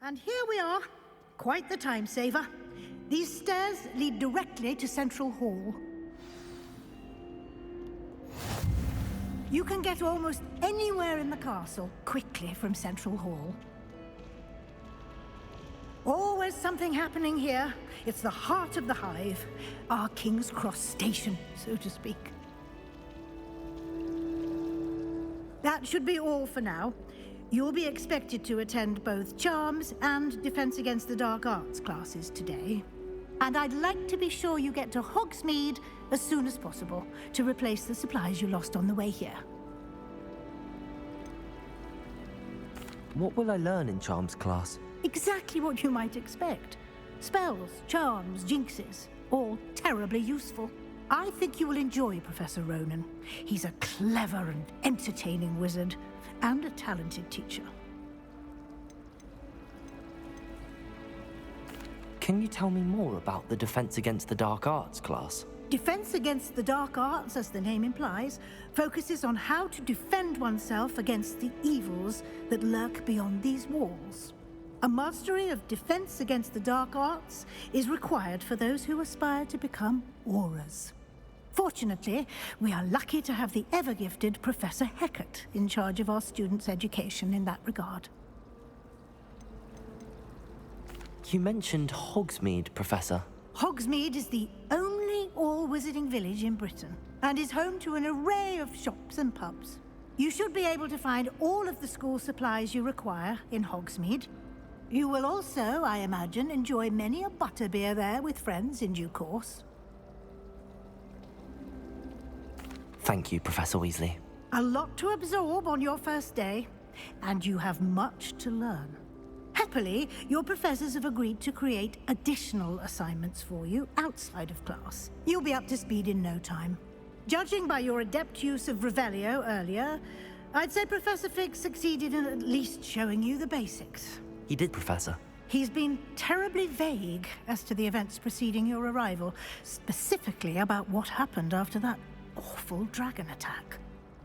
[SPEAKER 11] And here we are. Quite the time saver. These stairs lead directly to Central Hall. You can get almost anywhere in the castle quickly from Central Hall. Always something happening here. It's the heart of the Hive, our King's Cross station, so to speak. That should be all for now. You'll be expected to attend both Charms and Defense Against the Dark Arts classes today. And I'd like to be sure you get to Hogsmeade as soon as possible to replace the supplies you lost on the way here.
[SPEAKER 1] What will I learn in Charms class?
[SPEAKER 11] Exactly what you might expect. Spells, charms, jinxes, all terribly useful. I think you will enjoy Professor Ronan. He's a clever and entertaining wizard, and a talented teacher.
[SPEAKER 1] Can you tell me more about the Defense Against the Dark Arts class?
[SPEAKER 11] Defense Against the Dark Arts, as the name implies, focuses on how to defend oneself against the evils that lurk beyond these walls. A mastery of Defense Against the Dark Arts is required for those who aspire to become Aurors. Fortunately, we are lucky to have the ever-gifted Professor Hecat in charge of our students' education in that regard.
[SPEAKER 1] You mentioned Hogsmeade, Professor.
[SPEAKER 11] Hogsmeade is the only all-wizarding village in Britain, and is home to an array of shops and pubs. You should be able to find all of the school supplies you require in Hogsmeade. You will also, I imagine, enjoy many a butterbeer there with friends in due course.
[SPEAKER 1] Thank you, Professor Weasley.
[SPEAKER 11] A lot to absorb on your first day, and you have much to learn. Happily, your professors have agreed to create additional assignments for you outside of class. You'll be up to speed in no time. Judging by your adept use of Revelio earlier, I'd say Professor Fig succeeded in at least showing you the basics.
[SPEAKER 1] He did, Professor.
[SPEAKER 11] He's been terribly vague as to the events preceding your arrival, specifically about what happened after that awful dragon attack.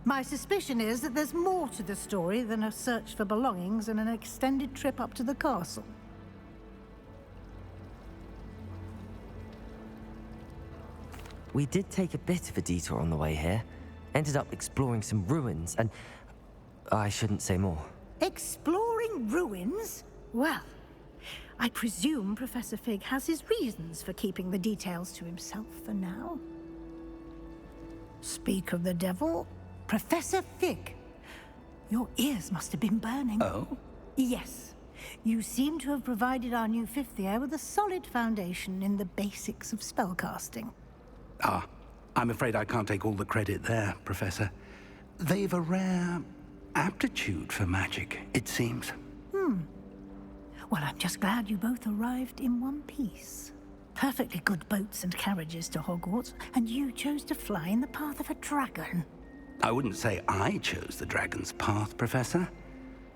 [SPEAKER 11] My suspicion is that there's more to the story than a search for belongings and an extended trip up to the castle.
[SPEAKER 1] We did take a bit of a detour on the way here. Ended up exploring some ruins and... I shouldn't say more.
[SPEAKER 11] Exploring ruins? Well, I presume Professor Fig has his reasons for keeping the details to himself for now. Speak of the devil, Professor Fig. Your ears must have been burning.
[SPEAKER 3] Oh?
[SPEAKER 11] Yes. You seem to have provided our new fifth year with a solid foundation in the basics of spellcasting.
[SPEAKER 3] Ah, I'm afraid I can't take all the credit there, Professor. They've a rare aptitude for magic, it seems.
[SPEAKER 11] Well, I'm just glad you both arrived in one piece. Perfectly good boats and carriages to Hogwarts, and you chose to fly in the path of a dragon.
[SPEAKER 3] I wouldn't say I chose the dragon's path, Professor.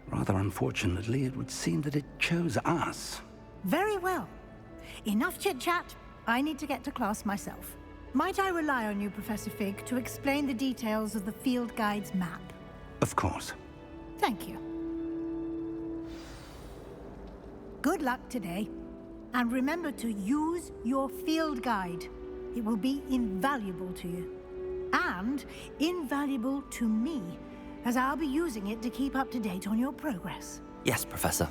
[SPEAKER 3] Rather unfortunately, it would seem that it chose us.
[SPEAKER 11] Very well. Enough chit-chat. I need to get to class myself. Might I rely on you, Professor Fig, to explain the details of the field guide's map?
[SPEAKER 3] Of course.
[SPEAKER 11] Thank you. Good luck today. And remember to use your field guide. It will be invaluable to you. And invaluable to me, as I'll be using it to keep up to date on your progress.
[SPEAKER 1] Yes, Professor.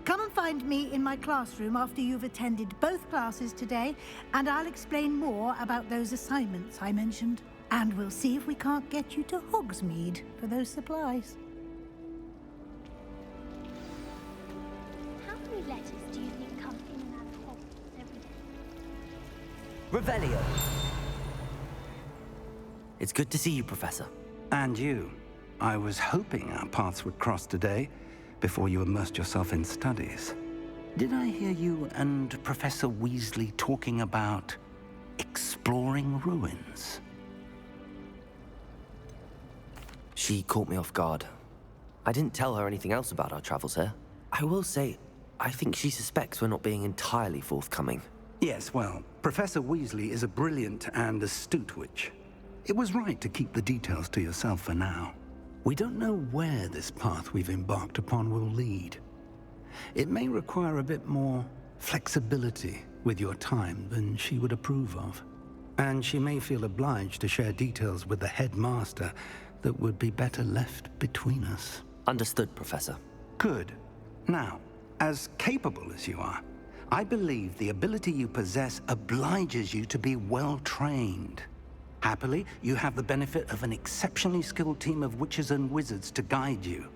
[SPEAKER 11] Come and find me in my classroom after you've attended both classes today, and I'll explain more about those assignments I mentioned. And we'll see if we can't get you to Hogsmeade for those supplies.
[SPEAKER 14] How many letters do you think come in and out of Hogwarts every day?
[SPEAKER 1] Revelio. It's good to see you, Professor.
[SPEAKER 3] And you. I was hoping our paths would cross today, before you immersed yourself in studies. Did I hear you and Professor Weasley talking about exploring ruins?
[SPEAKER 1] She caught me off guard. I didn't tell her anything else about our travels here. I will say, I think she suspects we're not being entirely forthcoming.
[SPEAKER 3] Yes, well, Professor Weasley is a brilliant and astute witch. It was right to keep the details to yourself for now. We don't know where this path we've embarked upon will lead. It may require a bit more flexibility with your time than she would approve of. And she may feel obliged to share details with the headmaster that would be better left between us.
[SPEAKER 1] Understood, Professor.
[SPEAKER 3] Good. Now, as capable as you are, I believe the ability you possess obliges you to be well trained. Happily, you have the benefit of an exceptionally skilled team of witches and wizards to guide you.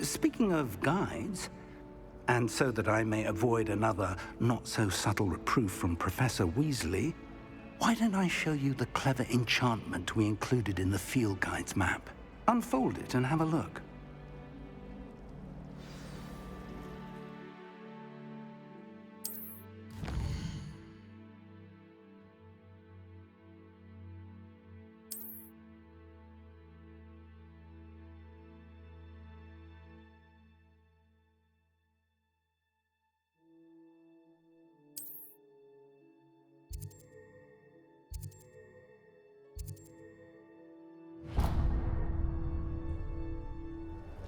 [SPEAKER 3] Speaking of guides, and so that I may avoid another not-so-subtle reproof from Professor Weasley, why don't I show you the clever enchantment we included in the field guide's map? Unfold it and have a look.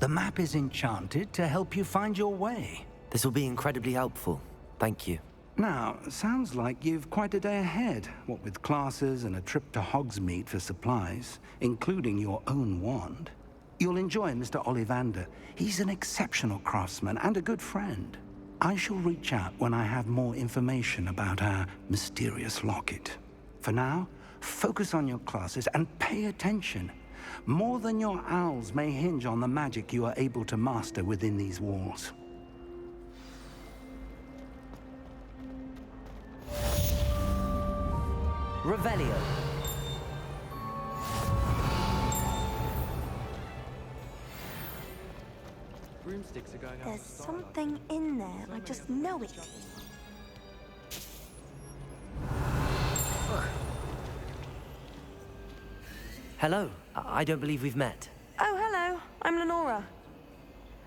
[SPEAKER 3] The map is enchanted to help you find your way.
[SPEAKER 1] This will be incredibly helpful. Thank you.
[SPEAKER 3] Now, sounds like you've quite a day ahead, what with classes and a trip to Hogsmeade for supplies, including your own wand. You'll enjoy Mr. Ollivander. He's an exceptional craftsman and a good friend. I shall reach out when I have more information about our mysterious locket. For now, focus on your classes and pay attention. More than your owls may hinge on the magic you are able to master within these walls.
[SPEAKER 1] Revelio.
[SPEAKER 17] Broomsticks are going out.
[SPEAKER 19] There's something in there. I just know it.
[SPEAKER 1] Hello. I don't believe we've met.
[SPEAKER 19] Oh, hello. I'm Lenora.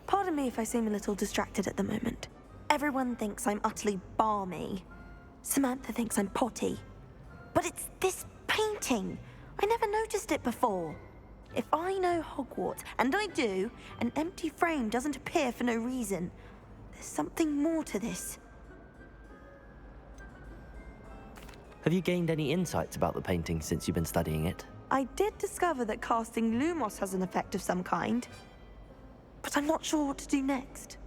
[SPEAKER 19] Pardon me if I seem a little distracted at the moment. Everyone thinks I'm utterly balmy. Samantha thinks I'm potty. But it's this painting. I never noticed it before. If I know Hogwarts, and I do, an empty frame doesn't appear for no reason. There's something more to this.
[SPEAKER 1] Have you gained any insights about the painting since you've been studying it?
[SPEAKER 19] I did discover that casting Lumos has an effect of some kind. But I'm not sure what to do next.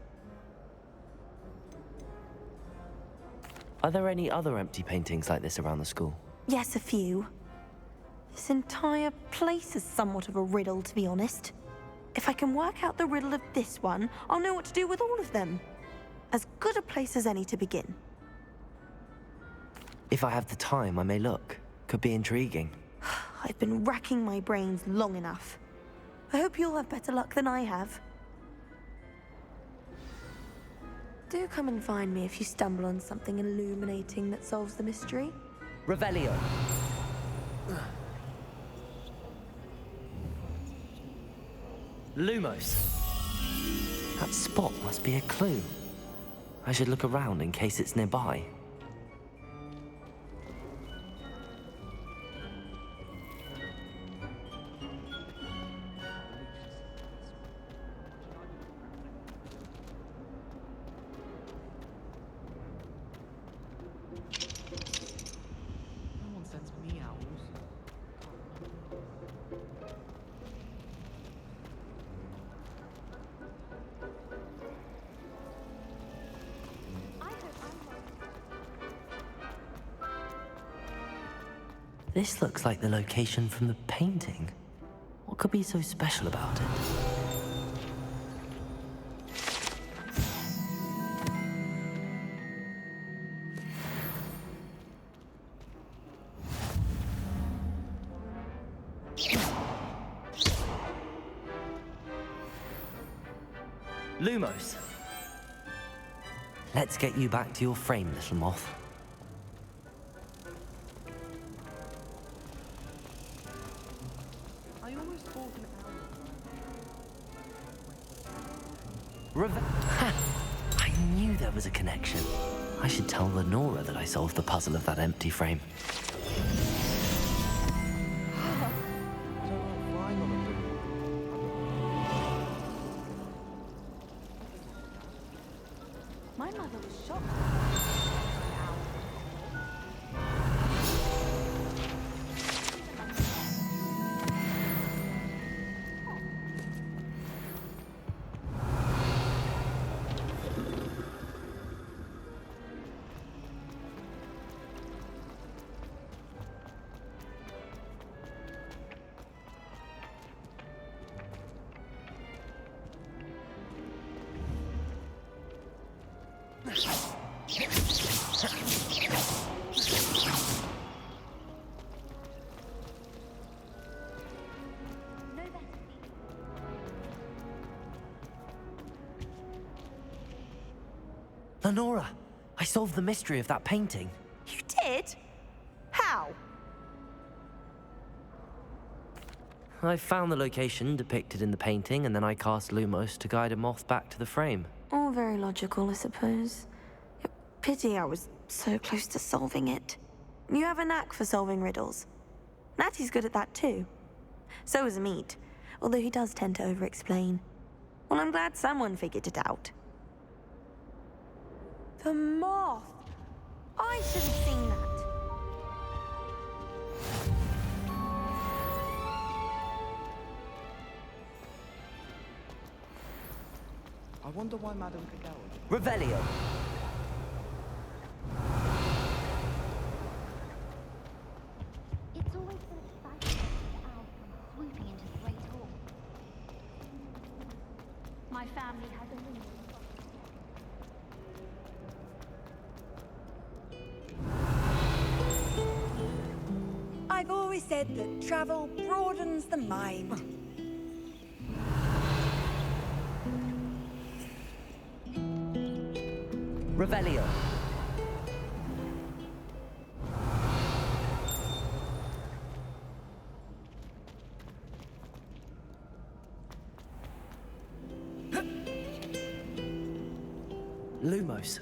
[SPEAKER 1] Are there any other empty paintings like this around the school?
[SPEAKER 19] Yes, a few. This entire place is somewhat of a riddle, to be honest. If I can work out the riddle of this one, I'll know what to do with all of them. As good a place as any to begin.
[SPEAKER 1] If I have the time, I may look. Could be intriguing.
[SPEAKER 19] I've been racking my brains long enough. I hope you'll have better luck than I have. Do come and find me if you stumble on something illuminating that solves the mystery.
[SPEAKER 1] Revelio. Lumos. That spot must be a clue. I should look around in case it's nearby. This looks like the location from the painting. What could be so special about it? Lumos. Let's get you back to your frame, little moth. I knew there was a connection. I should tell Lenora that I solved the puzzle of that empty frame.
[SPEAKER 19] My mother was shocked.
[SPEAKER 1] Lenora, I solved the mystery of that painting.
[SPEAKER 19] You did? How?
[SPEAKER 1] I found the location depicted in the painting, and then I cast Lumos to guide a moth back to the frame.
[SPEAKER 19] All very logical, I suppose. Pity I was so close to solving it. You have a knack for solving riddles. Natty's good at that too. So is Amit, although he does tend to over-explain. Well, I'm glad someone figured it out. The moth! I should have seen that.
[SPEAKER 20] I wonder why Madame Kagawa...
[SPEAKER 1] Revelio.
[SPEAKER 13] It's always so exciting to see the owl come swooping into the Great Hall.
[SPEAKER 14] My family has a window.
[SPEAKER 21] I've always said that travel broadens the mind.
[SPEAKER 1] Revelio. Lumos.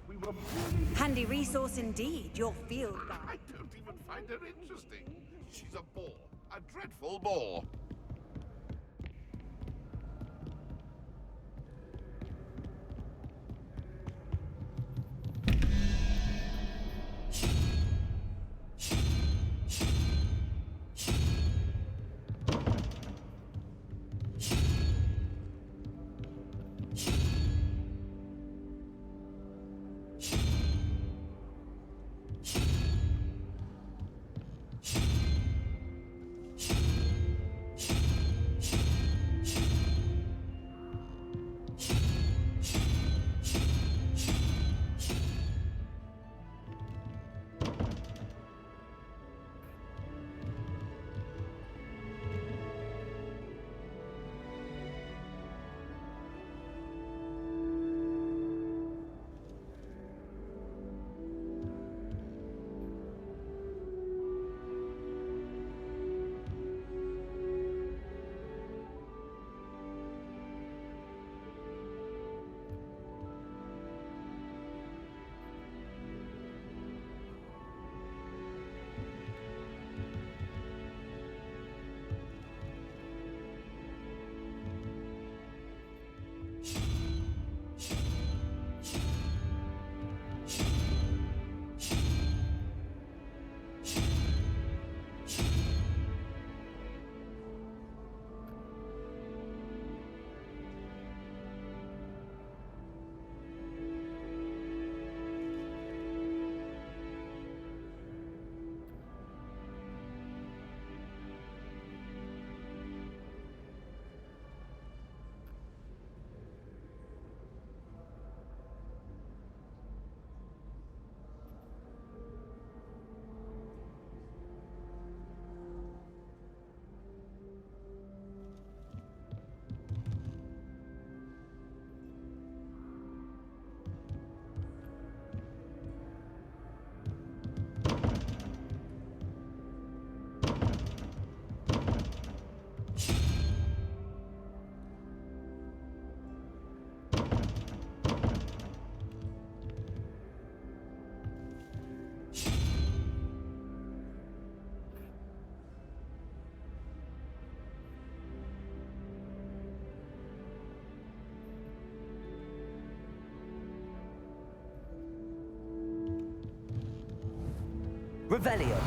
[SPEAKER 3] We were really
[SPEAKER 21] Handy resource indeed, your field guide.
[SPEAKER 2] I don't even find her interesting. She's a bore. A dreadful bore.
[SPEAKER 1] Revelio.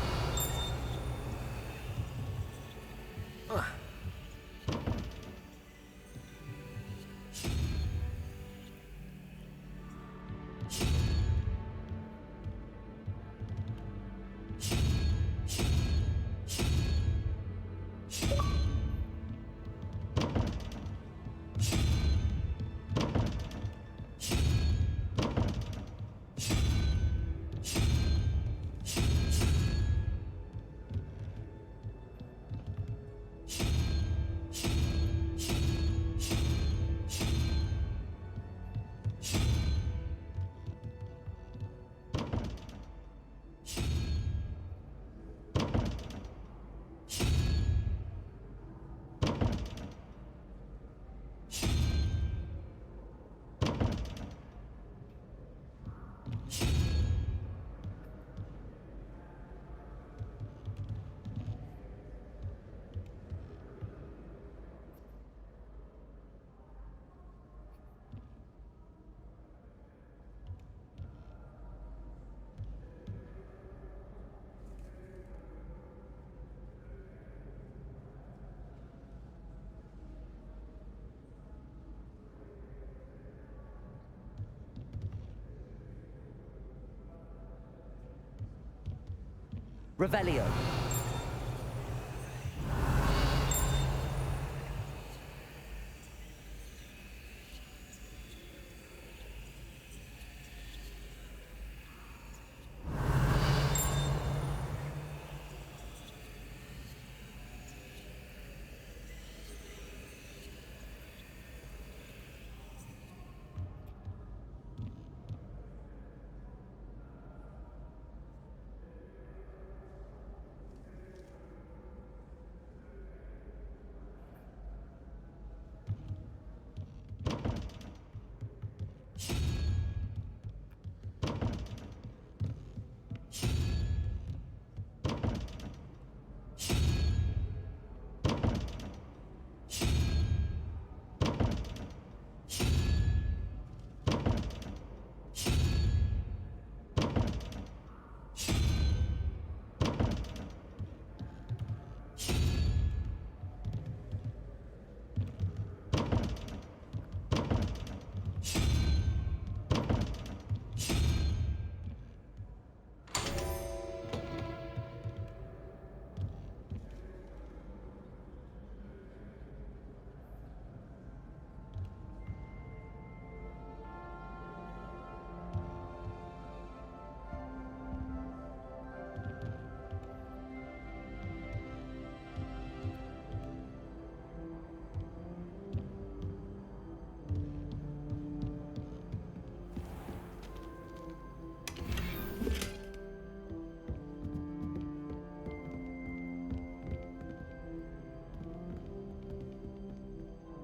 [SPEAKER 1] Revelio.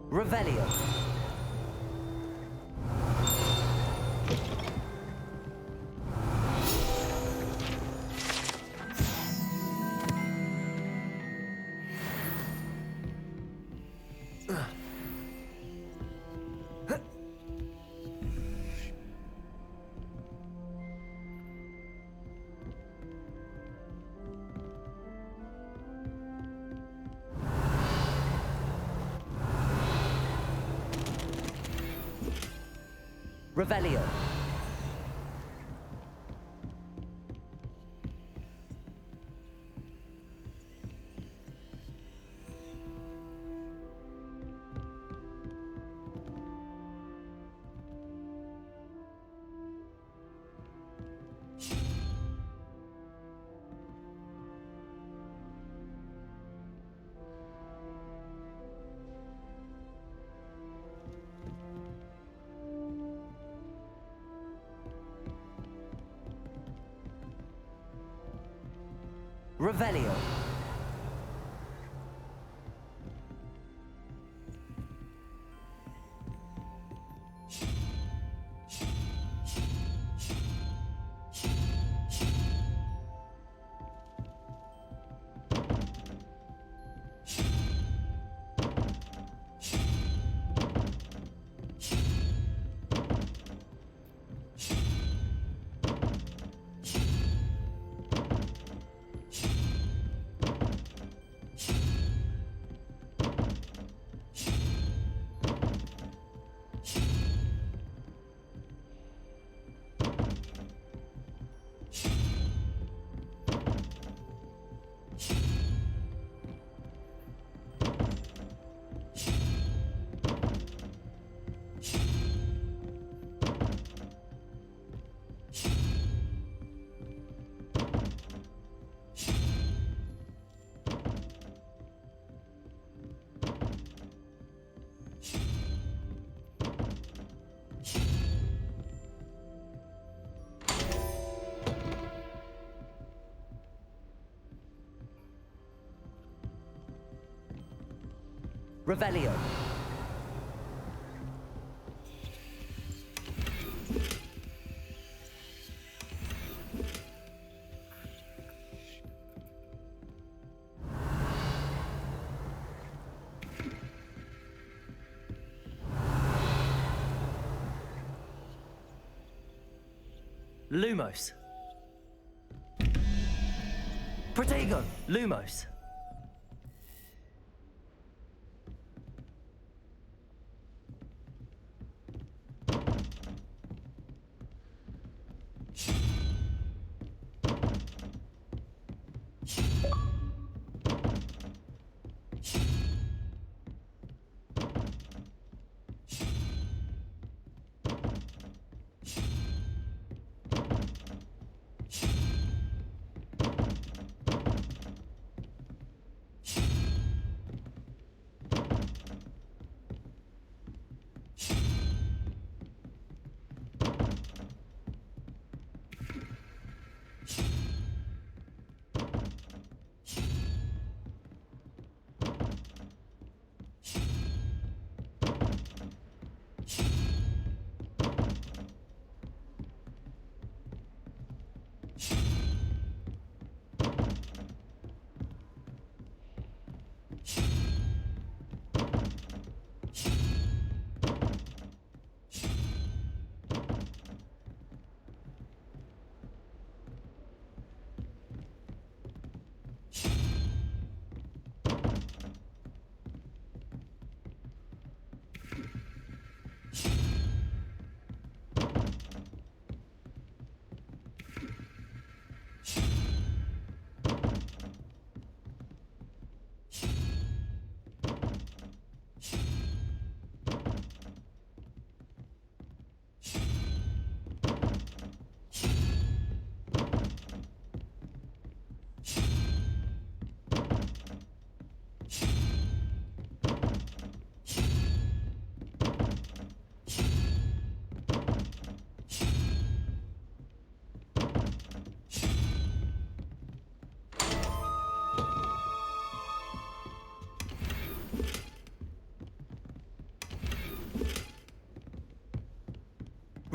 [SPEAKER 1] Revelio. Revelio. Revelio. Revelio. Lumos. Diagon, Lumos.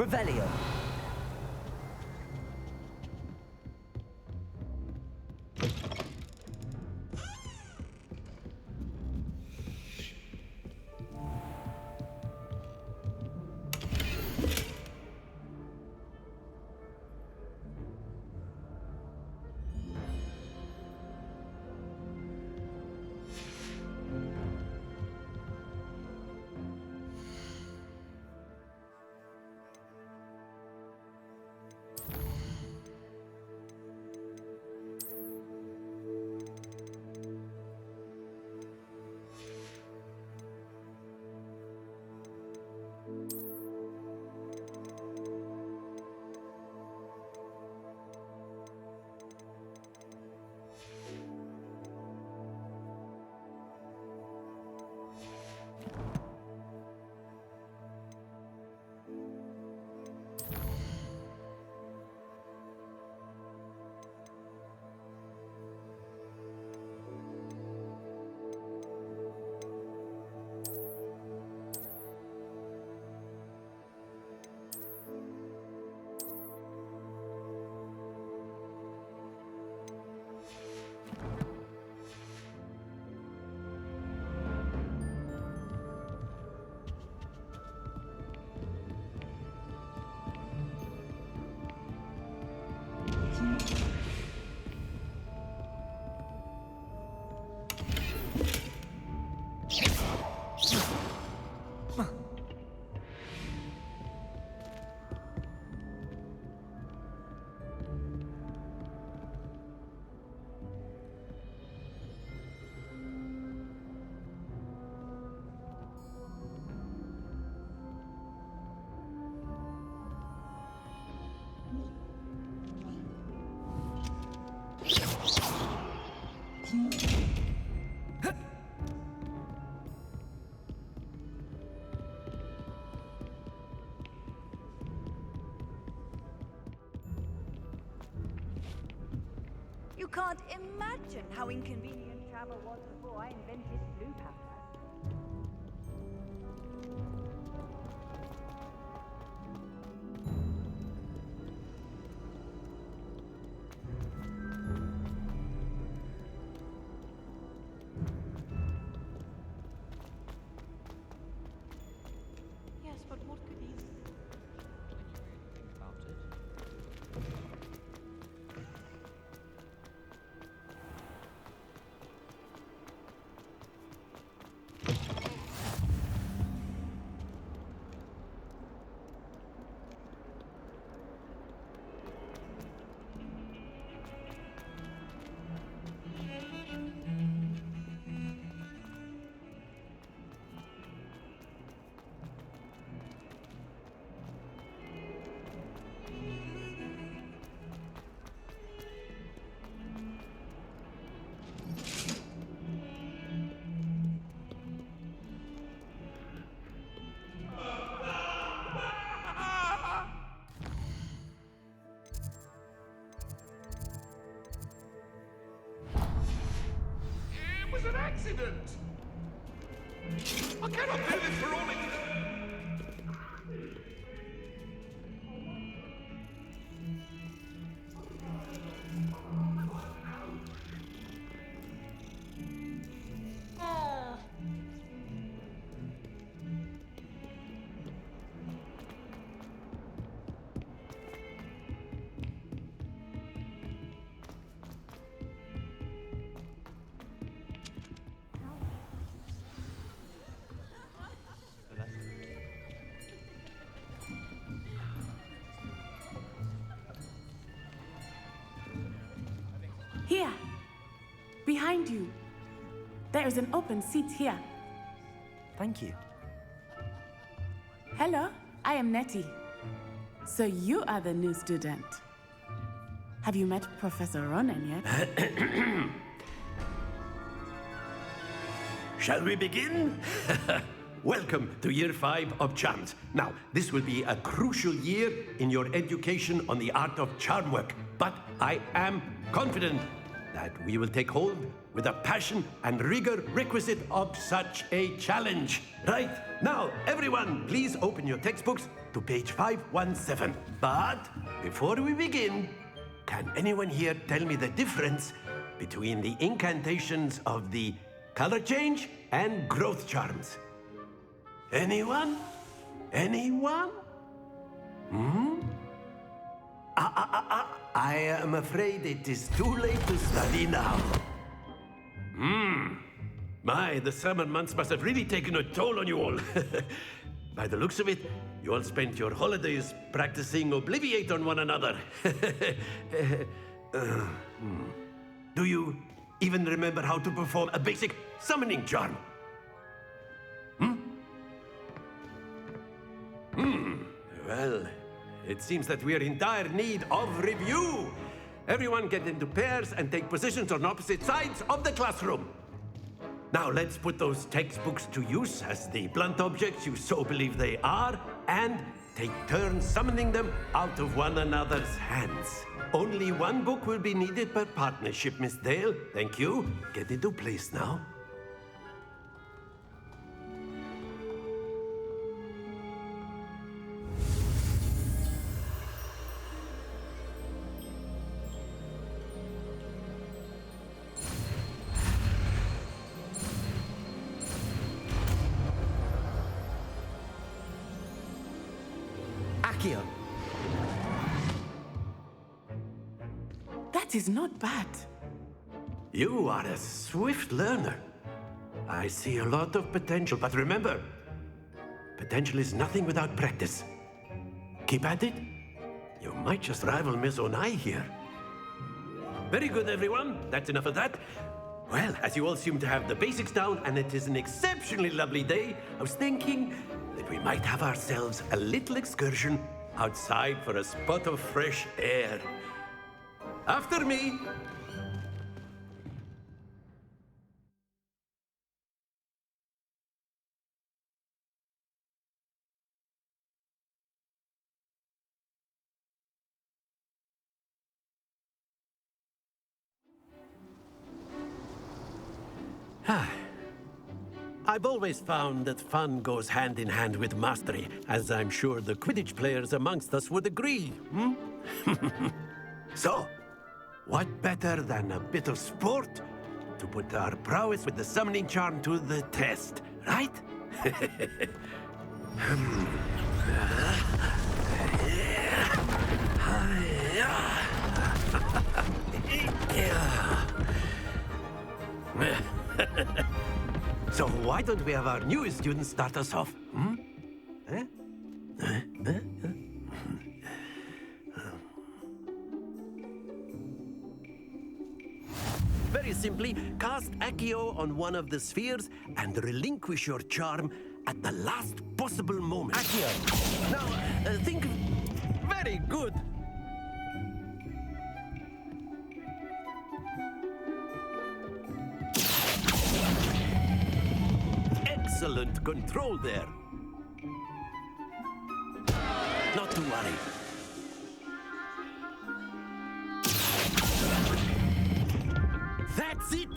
[SPEAKER 1] Revelio.
[SPEAKER 21] You can't imagine how inconvenient travel was before I invented blue powder.
[SPEAKER 18] Yes, but what could he... Think about it.
[SPEAKER 2] It was an accident! I cannot do this for all eternity!
[SPEAKER 16] Here! Behind you. There is an open seat here.
[SPEAKER 1] Thank you.
[SPEAKER 16] Hello, I am Nettie. So you are the new student. Have you met Professor Ronan yet?
[SPEAKER 8] Shall we begin? Welcome to Year 5 of Charms. Now, this will be a crucial year in your education on the art of charm work, but I am confident that we will take hold
[SPEAKER 4] with the passion and rigor requisite of such a challenge. Right, now, everyone, please open your textbooks to page 517. But before we begin, can anyone here tell me the difference between the incantations of the color change and growth charms? Anyone? Anyone? I am afraid it is too late to study now. My, the summer months must have really taken a toll on you all. By the looks of it, you all spent your holidays practicing Obliviate on one another. Do you even remember how to perform a basic summoning charm? Well, it seems that we are in dire need of review. Everyone get into pairs and take positions on opposite sides of the classroom. Now let's put those textbooks to use as the blunt objects you so believe they are, and take turns summoning them out of one another's hands. Only one book will be needed per partnership, Miss Dale. Thank you. Get into place now.
[SPEAKER 5] Accio. That is not bad.
[SPEAKER 4] You are a swift learner. I see a lot of potential, but remember, potential is nothing without practice. Keep at it. You might just rival Miss Onai here. Very good, everyone. That's enough of that. Well, as you all seem to have the basics down, and it is an exceptionally lovely day, I was thinking that we might have ourselves a little excursion outside for a spot of fresh air. After me. I've always found that fun goes hand in hand with mastery, as I'm sure the Quidditch players amongst us would agree. So, what better than a bit of sport to put our prowess with the summoning charm to the test, right? So why don't we have our newest student start us off? Very simply, cast Accio on one of the spheres and relinquish your charm at the last possible moment. Accio! Now, think... Very good! Excellent control there. Not to worry. That's it!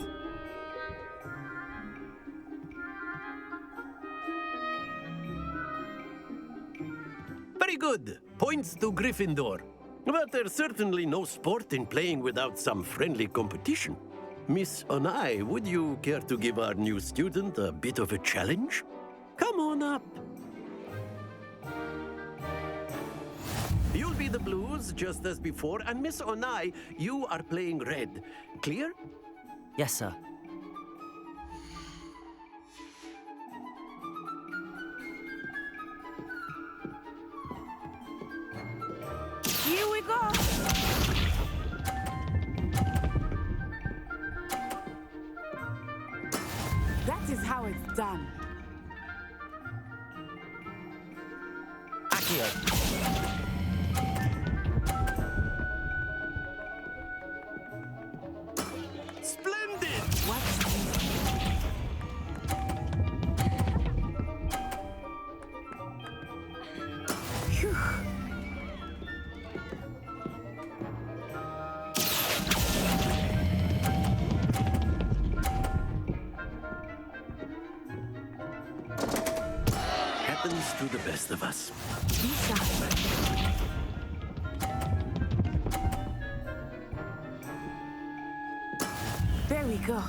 [SPEAKER 4] Very good. Points to Gryffindor. But there's certainly no sport in playing without some friendly competition. Miss Onai, would you care to give our new student a bit of a challenge? Come on up. You'll be the blues, just as before, and Miss Onai, you are playing red. Clear?
[SPEAKER 1] Yes, sir.
[SPEAKER 21] Here we go!
[SPEAKER 5] That is how it's done.
[SPEAKER 1] Accio.
[SPEAKER 4] Splendid!
[SPEAKER 5] Phew.
[SPEAKER 4] happens to the best of us.
[SPEAKER 16] There we go.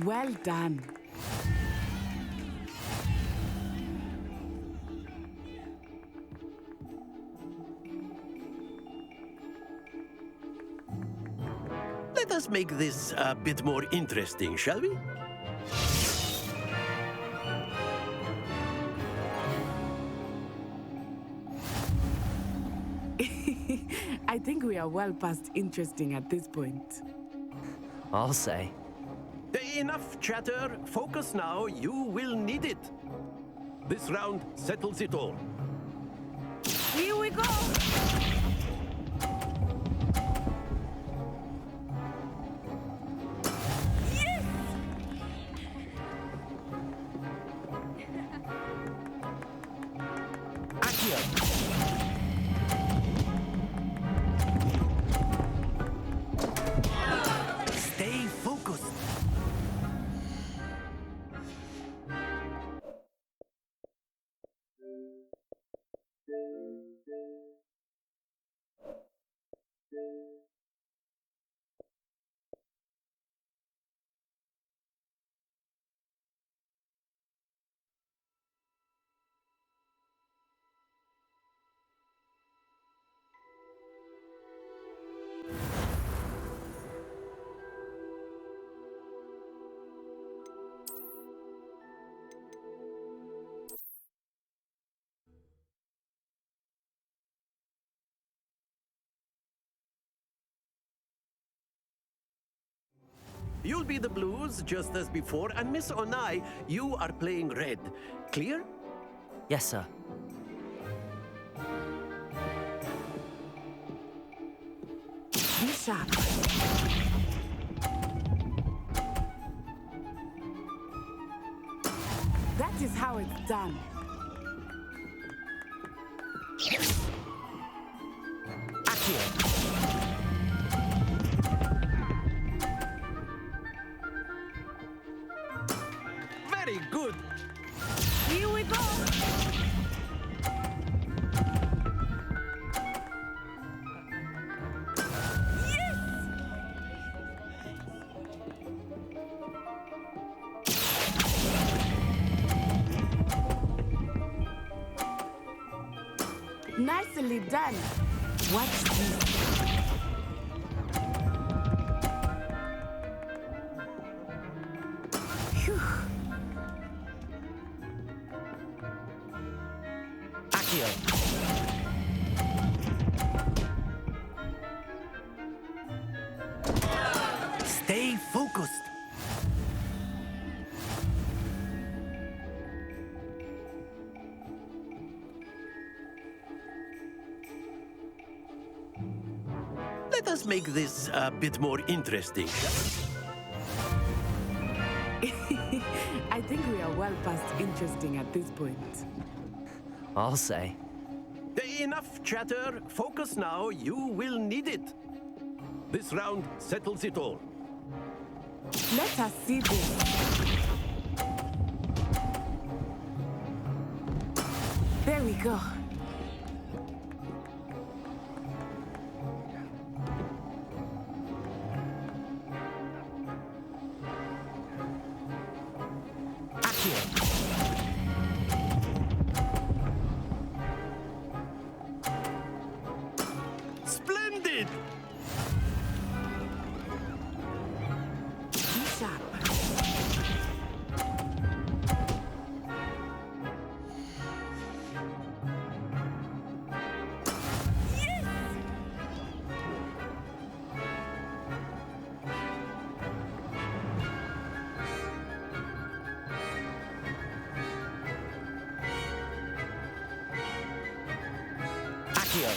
[SPEAKER 16] Well done.
[SPEAKER 4] Let us make this a bit more interesting, shall we?
[SPEAKER 16] I think we are well past interesting at this point.
[SPEAKER 1] I'll say.
[SPEAKER 4] Enough chatter. Focus now. You will need it. This round settles it all.
[SPEAKER 16] Here we go! Yes!
[SPEAKER 4] Stay focused. You'll be the blues, just as before, and Miss Onai, you are playing red. Clear?
[SPEAKER 1] Yes, sir.
[SPEAKER 16] Be sharp. That is how it's done.
[SPEAKER 4] Very good.
[SPEAKER 16] Here we go. Nicely done. Watch this. Phew.
[SPEAKER 4] Stay focused. Let us make this a bit more interesting.
[SPEAKER 16] I think we are well past interesting at this point.
[SPEAKER 1] I'll say.
[SPEAKER 4] Enough chatter. Focus now. You will need it. This round settles it all.
[SPEAKER 16] Let us see this. There we go.
[SPEAKER 4] Splendid!
[SPEAKER 16] Be sharp.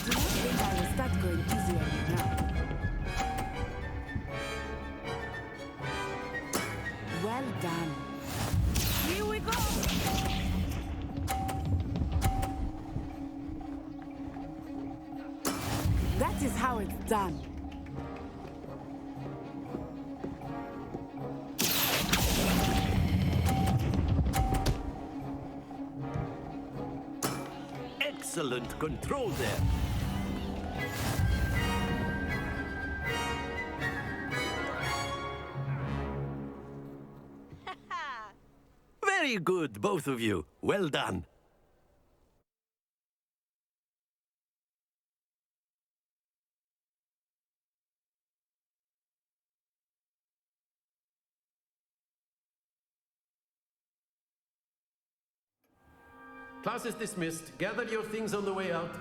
[SPEAKER 16] Do not think I will start going easy on you now. Well done. Here we go. That is how it's done.
[SPEAKER 4] Excellent control there. Very good, both of you. Well done. Class is dismissed. Gather your things on the way out.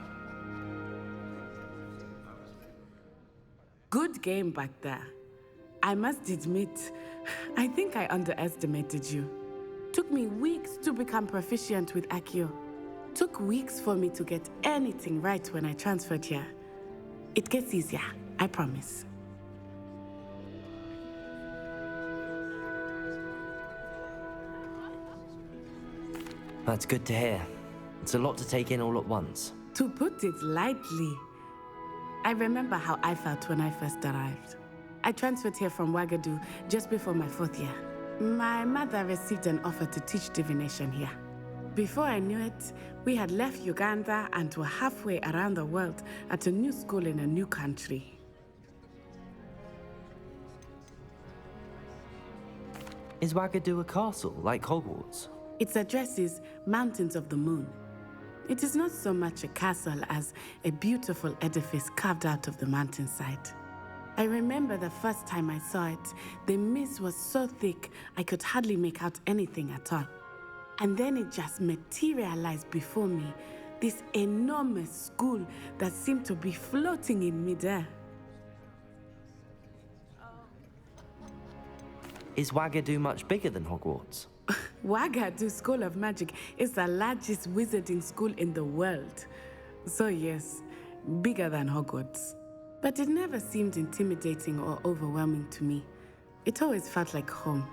[SPEAKER 16] Good game back there. I must admit, I think I underestimated you. Took me weeks to become proficient with Accio. Took weeks for me to get anything right when I transferred here. It gets easier, I promise.
[SPEAKER 1] That's good to hear. It's a lot to take in all at once.
[SPEAKER 16] To put it lightly, I remember how I felt when I first arrived. I transferred here from Wagadu just before my 4th year. My mother received an offer to teach divination here. Before I knew it, we had left Uganda and were halfway around the world at a new school in a new country.
[SPEAKER 1] Is Wagadu a castle, like Hogwarts?
[SPEAKER 16] Its address is Mountains of the Moon. It is not so much a castle as a beautiful edifice carved out of the mountainside. I remember the first time I saw it, the mist was so thick I could hardly make out anything at all. And then it just materialized before me, this enormous school that seemed to be floating in midair.
[SPEAKER 1] Is Wagadu much bigger than Hogwarts?
[SPEAKER 16] Wagadu School of Magic is the largest wizarding school in the world. So yes, bigger than Hogwarts. But it never seemed intimidating or overwhelming to me. It always felt like home.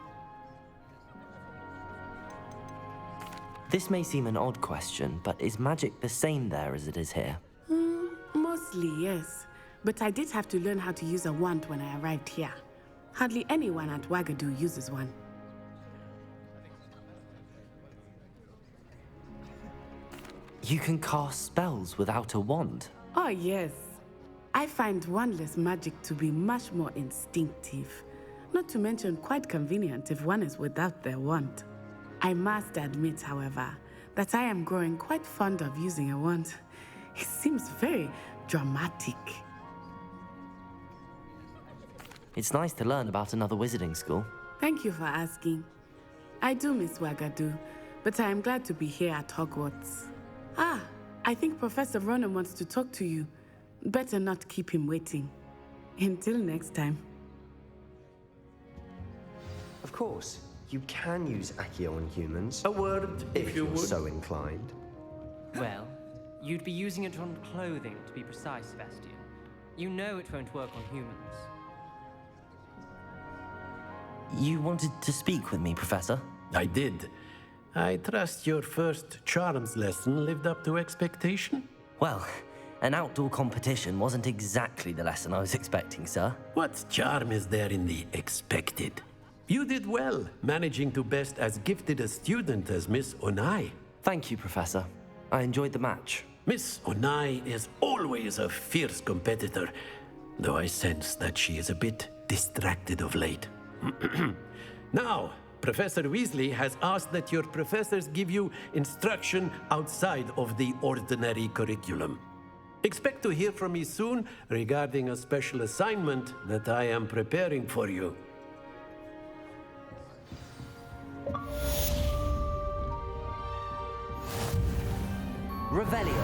[SPEAKER 1] This may seem an odd question, but is magic the same there as it is here?
[SPEAKER 16] Mostly, yes. But I did have to learn how to use a wand when I arrived here. Hardly anyone at Wagadu uses one.
[SPEAKER 1] You can cast spells without a wand?
[SPEAKER 16] Oh, yes. I find wandless magic to be much more instinctive. Not to mention quite convenient if one is without their wand. I must admit, however, that I am growing quite fond of using a wand. It seems very dramatic.
[SPEAKER 1] It's nice to learn about another wizarding school.
[SPEAKER 16] Thank you for asking. I do miss Wagadu, but I am glad to be here at Hogwarts. Ah, I think Professor Ronan wants to talk to you. Better not keep him waiting. Until next time.
[SPEAKER 7] Of course, you can use Accio on humans.
[SPEAKER 4] A word, if you
[SPEAKER 7] you're
[SPEAKER 4] would.
[SPEAKER 7] so inclined.
[SPEAKER 18] Well, you'd be using it on clothing, to be precise, Sebastian. You know it won't work on humans.
[SPEAKER 1] You wanted to speak with me, Professor?
[SPEAKER 4] I did. I trust your first charms lesson lived up to expectation?
[SPEAKER 1] Well, an outdoor competition wasn't exactly the lesson I was expecting, sir.
[SPEAKER 4] What charm is there in the expected? You did well, managing to best as gifted a student as Miss Onai.
[SPEAKER 1] Thank you, Professor. I enjoyed the match.
[SPEAKER 4] Miss Onai is always a fierce competitor, though I sense that she is a bit distracted of late. Now, Professor Weasley has asked that your professors give you instruction outside of the ordinary curriculum. Expect to hear from me soon regarding a special assignment that I am preparing for you.
[SPEAKER 1] Revelio.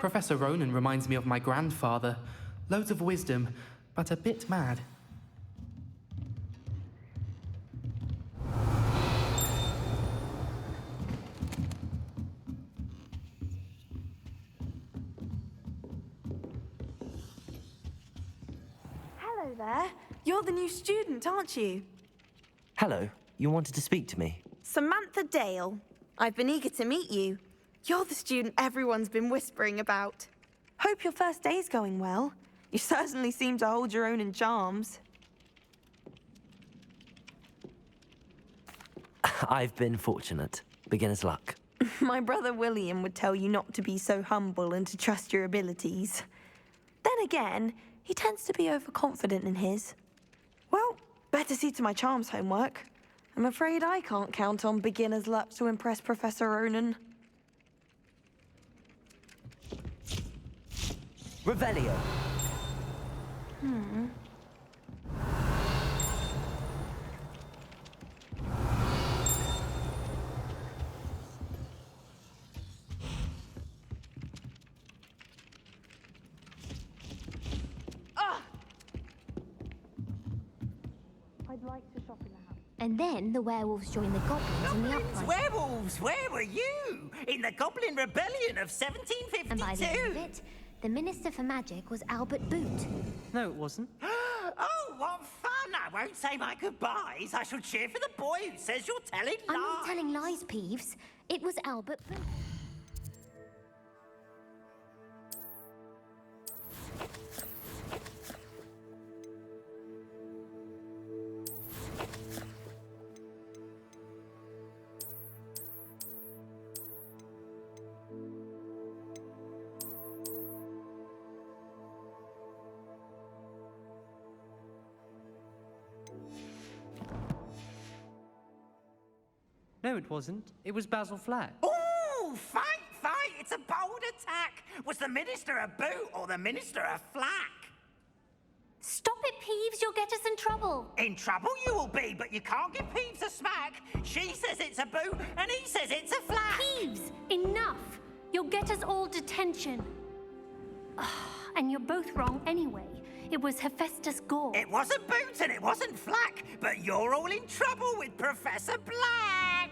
[SPEAKER 17] Professor Ronan reminds me of my grandfather. Loads of wisdom, but a bit mad.
[SPEAKER 19] Hello there. You're the new student, aren't you?
[SPEAKER 1] Hello. You wanted to speak to me?
[SPEAKER 19] Samantha Dale. I've been eager to meet you. You're the student everyone's been whispering about. Hope your first day's going well. You certainly seem to hold your own in charms.
[SPEAKER 1] I've been fortunate. Beginner's luck.
[SPEAKER 19] My brother William would tell you not to be so humble and to trust your abilities. Then again, he tends to be overconfident in his. Well, better see to my charms homework. I'm afraid I can't count on beginner's luck to impress Professor Ronan.
[SPEAKER 1] Revelio.
[SPEAKER 19] I'd like to shop in the house.
[SPEAKER 14] And then the werewolves joined the goblins in the uprising.
[SPEAKER 12] Werewolves, where were you? In the Goblin Rebellion of 1752?
[SPEAKER 14] And by the end of it, the Minister for Magic was Albert Boot.
[SPEAKER 1] No, it wasn't.
[SPEAKER 12] Oh, what fun! I won't say my goodbyes. I shall cheer for the boy who says you're telling lies.
[SPEAKER 14] I'm not telling lies, Peeves. It was Albert Boot.
[SPEAKER 18] No, it wasn't. It was Basil Flack.
[SPEAKER 12] Ooh, fight! It's a bold attack. Was the Minister a boot or the Minister a flack?
[SPEAKER 14] Stop it, Peeves. You'll get us in trouble.
[SPEAKER 12] In trouble you will be, but you can't give Peeves a smack. She says it's a boot, and he says it's a flack.
[SPEAKER 14] Peeves, enough. You'll get us all detention. And you're both wrong anyway. It was Hephaestus Gore.
[SPEAKER 12] It wasn't boot and it wasn't flack, but you're all in trouble with Professor Black.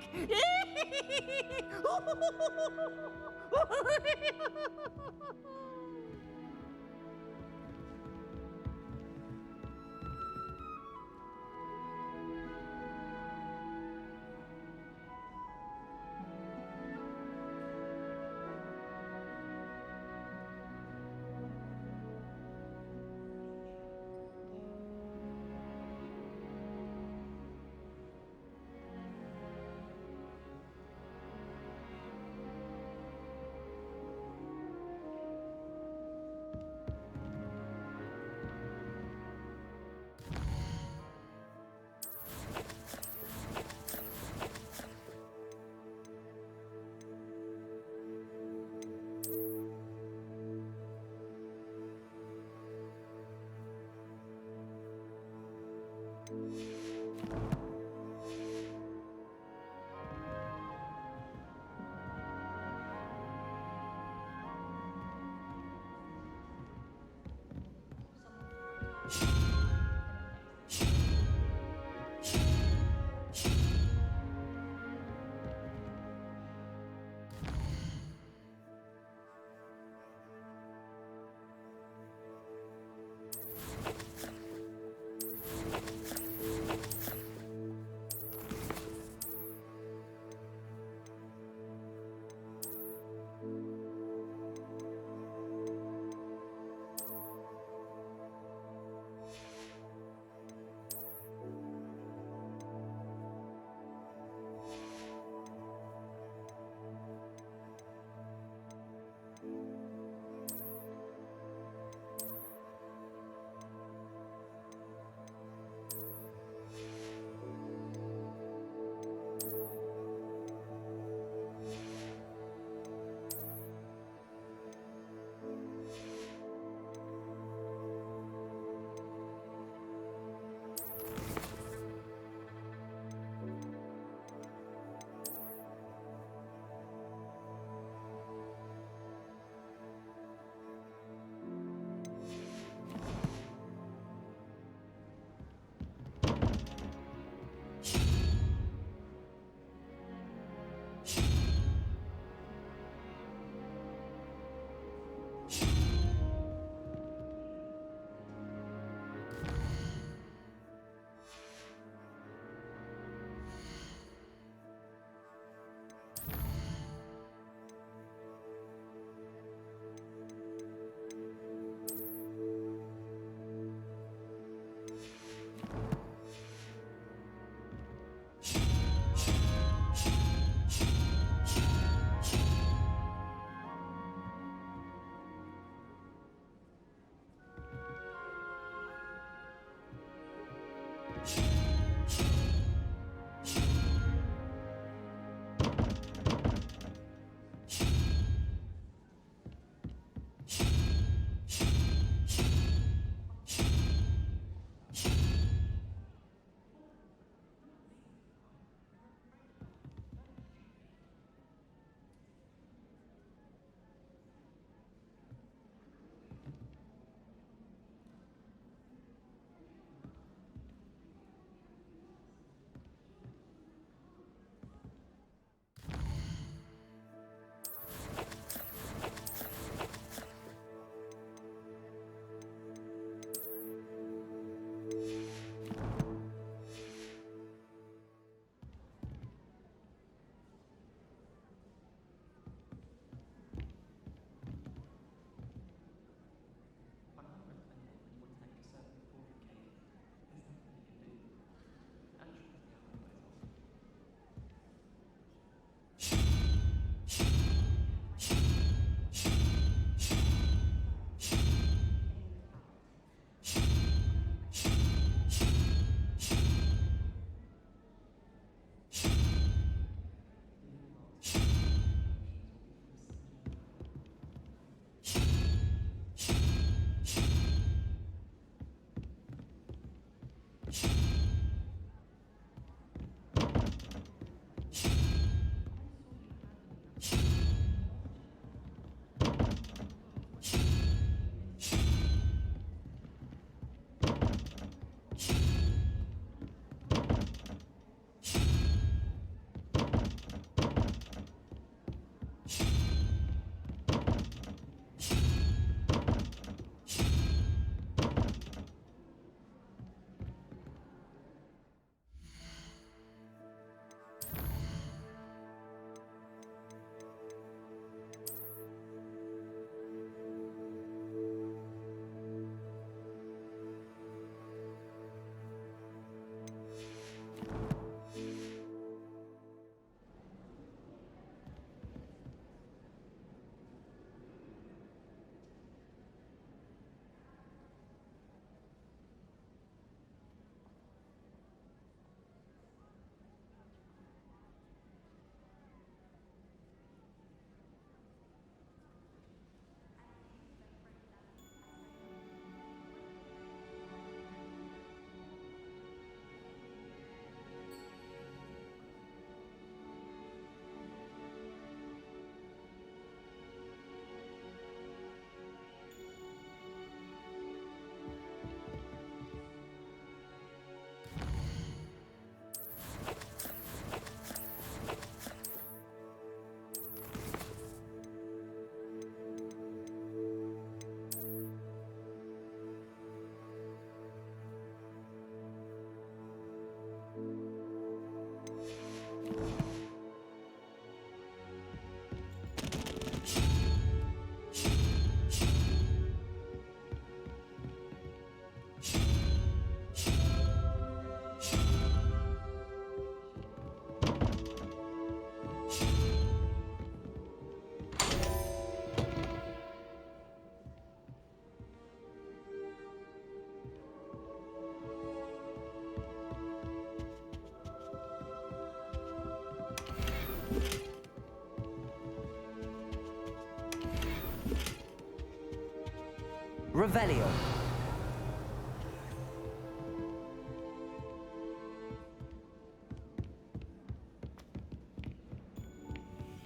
[SPEAKER 1] Revelio.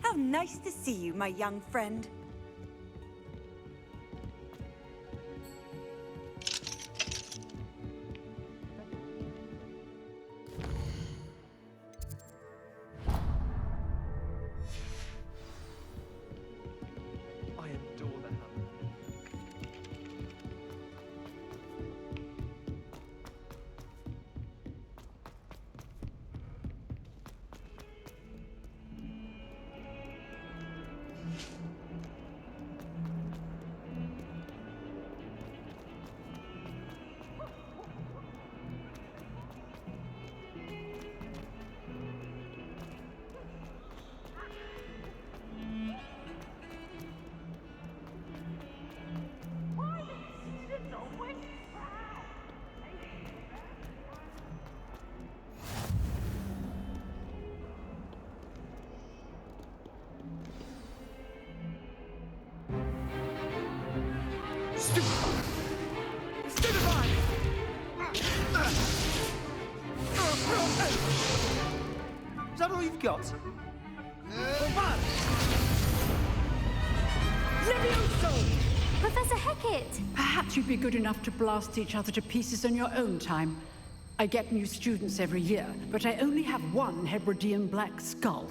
[SPEAKER 21] How nice to see you, my young friend.
[SPEAKER 17] I adore the hammer.
[SPEAKER 20] that all you've got?
[SPEAKER 6] Levioso!
[SPEAKER 14] Professor Hecat!
[SPEAKER 6] Perhaps you'd be good enough to blast each other to pieces on your own time. I get new students every year, but I only have one Hebridean black skull.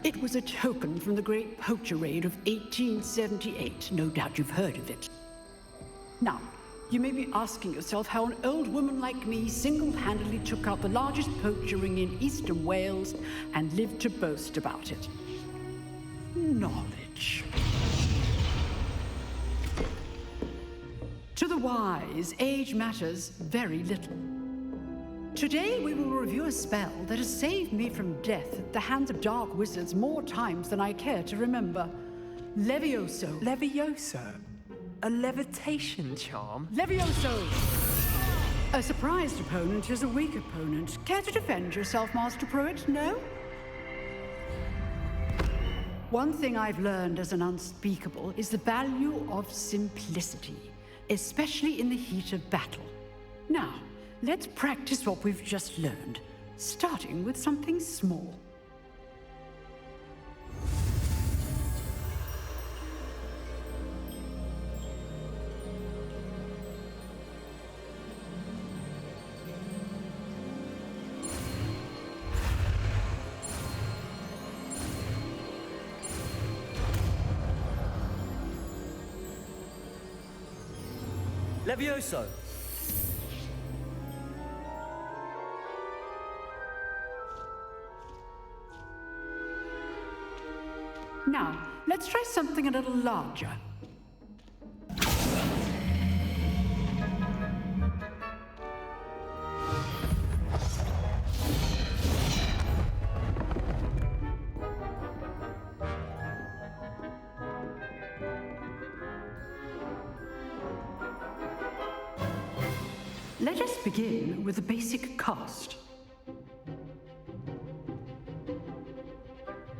[SPEAKER 6] It was a token from the Great Poacher Raid of 1878. No doubt you've heard of it. Now, you may be asking yourself how an old woman like me single-handedly took out the largest poacher ring in eastern Wales and lived to boast about it. Knowledge. To the wise, age matters very little. Today we will review a spell that has saved me from death at the hands of dark wizards more times than I care to remember. Levioso.
[SPEAKER 17] Levioso? A levitation charm?
[SPEAKER 6] Levioso! A surprised opponent is a weak opponent. Care to defend yourself, Master Pruitt? No? One thing I've learned as an unspeakable is the value of simplicity, especially in the heat of battle. Now, let's practice what we've just learned, starting with something small.
[SPEAKER 1] Levioso!
[SPEAKER 6] Now, let's try something a little larger. Let us begin with a basic cast.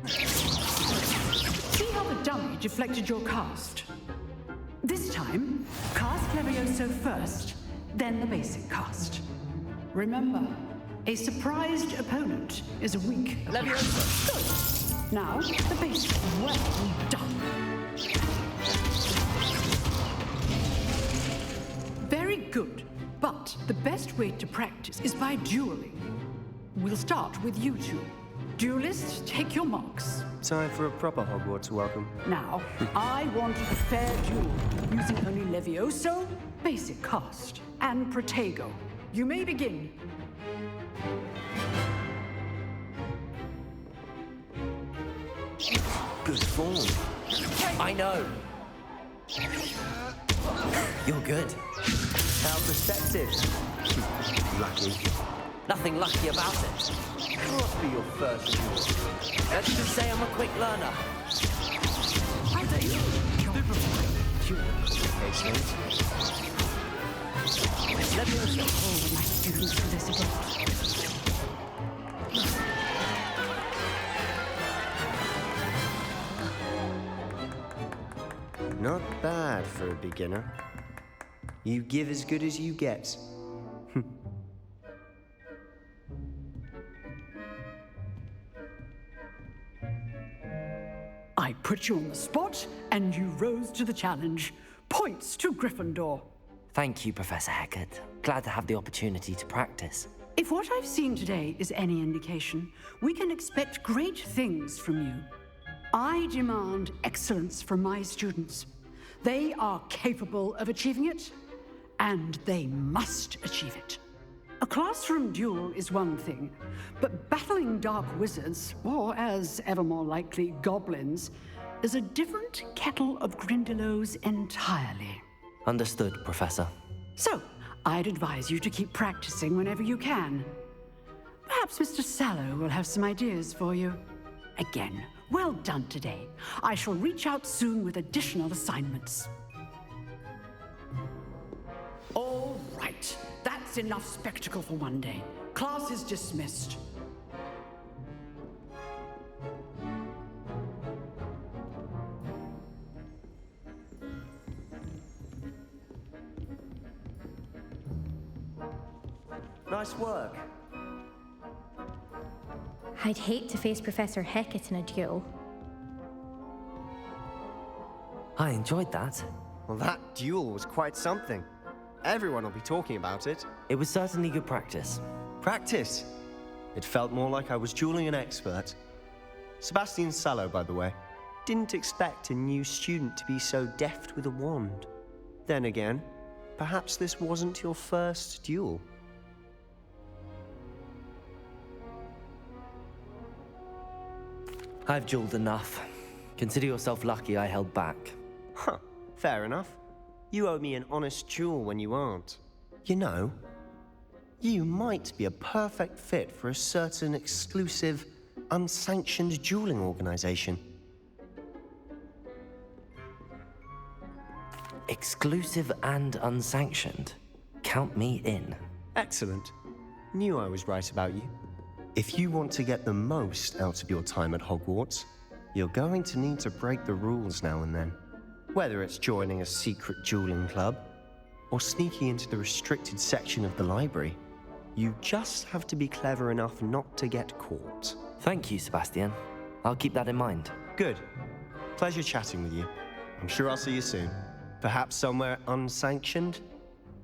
[SPEAKER 6] See how the dummy deflected your cast? This time, cast Levioso first, then the basic cast. Remember, a surprised opponent is a weak opponent. Levioso! Good. Now, the basic. Well done. Very good. But the best way to practice is by dueling. We'll start with you two. Duelists, take your marks.
[SPEAKER 7] Time for a proper Hogwarts welcome.
[SPEAKER 6] Now, I want a fair duel, using only Levioso, basic cast, and Protego. You may begin.
[SPEAKER 1] Good form. I know. You're good.
[SPEAKER 7] How perceptive. Lucky.
[SPEAKER 1] Nothing lucky about it.
[SPEAKER 7] Must be your first duel.
[SPEAKER 1] Let's just say I'm a quick learner.
[SPEAKER 6] How do you?
[SPEAKER 7] Excellent.
[SPEAKER 6] Let me also hold my students to this event.
[SPEAKER 7] Not bad for a beginner. You give as good as you get.
[SPEAKER 6] I put you on the spot, and you rose to the challenge. Points to Gryffindor.
[SPEAKER 1] Thank you, Professor Hecat. Glad to have the opportunity to practice.
[SPEAKER 6] If what I've seen today is any indication, we can expect great things from you. I demand excellence from my students. They are capable of achieving it, and they must achieve it. A classroom duel is one thing, but battling dark wizards, or as ever more likely, goblins, is a different kettle of Grindylows entirely.
[SPEAKER 1] Understood, Professor.
[SPEAKER 6] So, I'd advise you to keep practicing whenever you can. Perhaps Mr. Sallow will have some ideas for you. Again, well done today. I shall reach out soon with additional assignments. All right, that's enough spectacle for one day. Class is dismissed.
[SPEAKER 7] Nice work.
[SPEAKER 13] I'd hate to face Professor Hecat in a duel.
[SPEAKER 1] I enjoyed that.
[SPEAKER 7] Well, that duel was quite something. Everyone will be talking about it.
[SPEAKER 1] It was certainly good practice.
[SPEAKER 7] Practice? It felt more like I was dueling an expert. Sebastian Sallow, by the way. Didn't expect a new student to be so deft with a wand. Then again, perhaps this wasn't your first duel.
[SPEAKER 1] I've dueled enough. Consider yourself lucky I held back.
[SPEAKER 7] Huh, fair enough. You owe me an honest duel when you aren't. You know, you might be a perfect fit for a certain exclusive, unsanctioned dueling organization.
[SPEAKER 1] Exclusive and unsanctioned. Count me in.
[SPEAKER 7] Excellent. Knew I was right about you. If you want to get the most out of your time at Hogwarts, you're going to need to break the rules now and then. Whether it's joining a secret dueling club, or sneaking into the restricted section of the library, you just have to be clever enough not to get caught.
[SPEAKER 1] Thank you, Sebastian. I'll keep that in mind.
[SPEAKER 7] Good. Pleasure chatting with you. I'm sure I'll see you soon. Perhaps somewhere unsanctioned?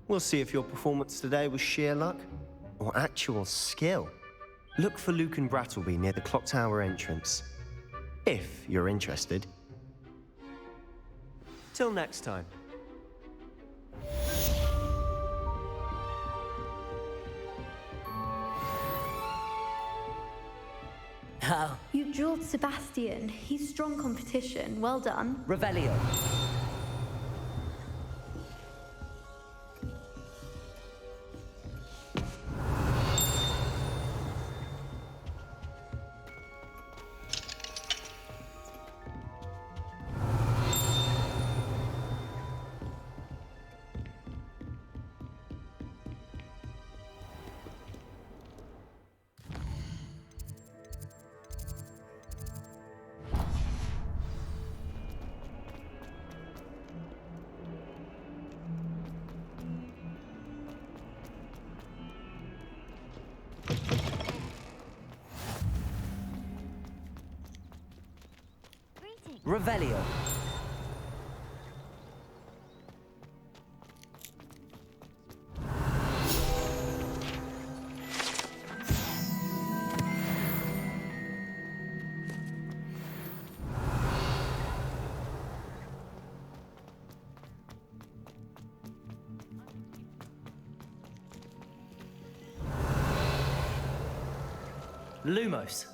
[SPEAKER 7] We'll see if your performance today was sheer luck, or actual skill. Look for Luke and Brattleby near the clock tower entrance. If you're interested. Till next time.
[SPEAKER 1] How?
[SPEAKER 13] You dueled Sebastian. He's strong competition. Well done.
[SPEAKER 1] Revelio. Revelio. Lumos.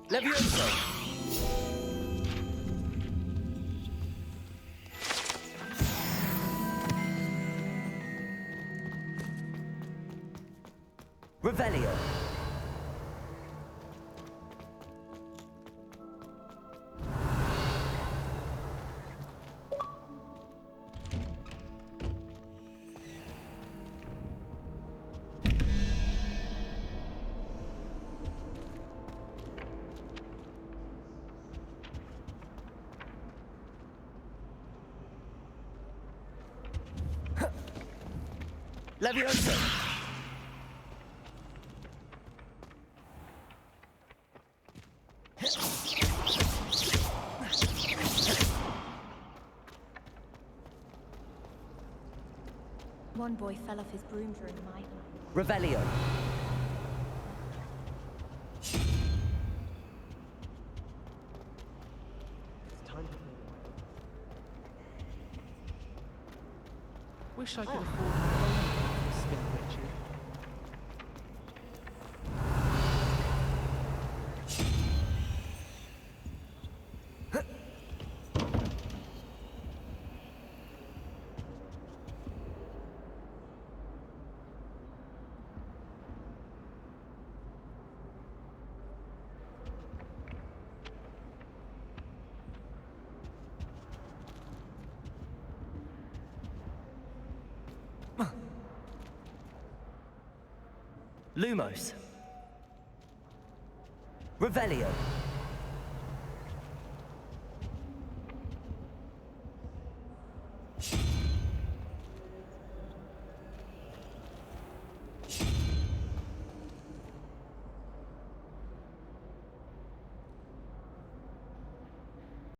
[SPEAKER 1] Levioso. Revelio. Levioso.
[SPEAKER 13] One boy fell off his broom during my...
[SPEAKER 1] Revelio.
[SPEAKER 17] Wish I could afford my own spin, Richard.
[SPEAKER 1] Lumos. Revelio.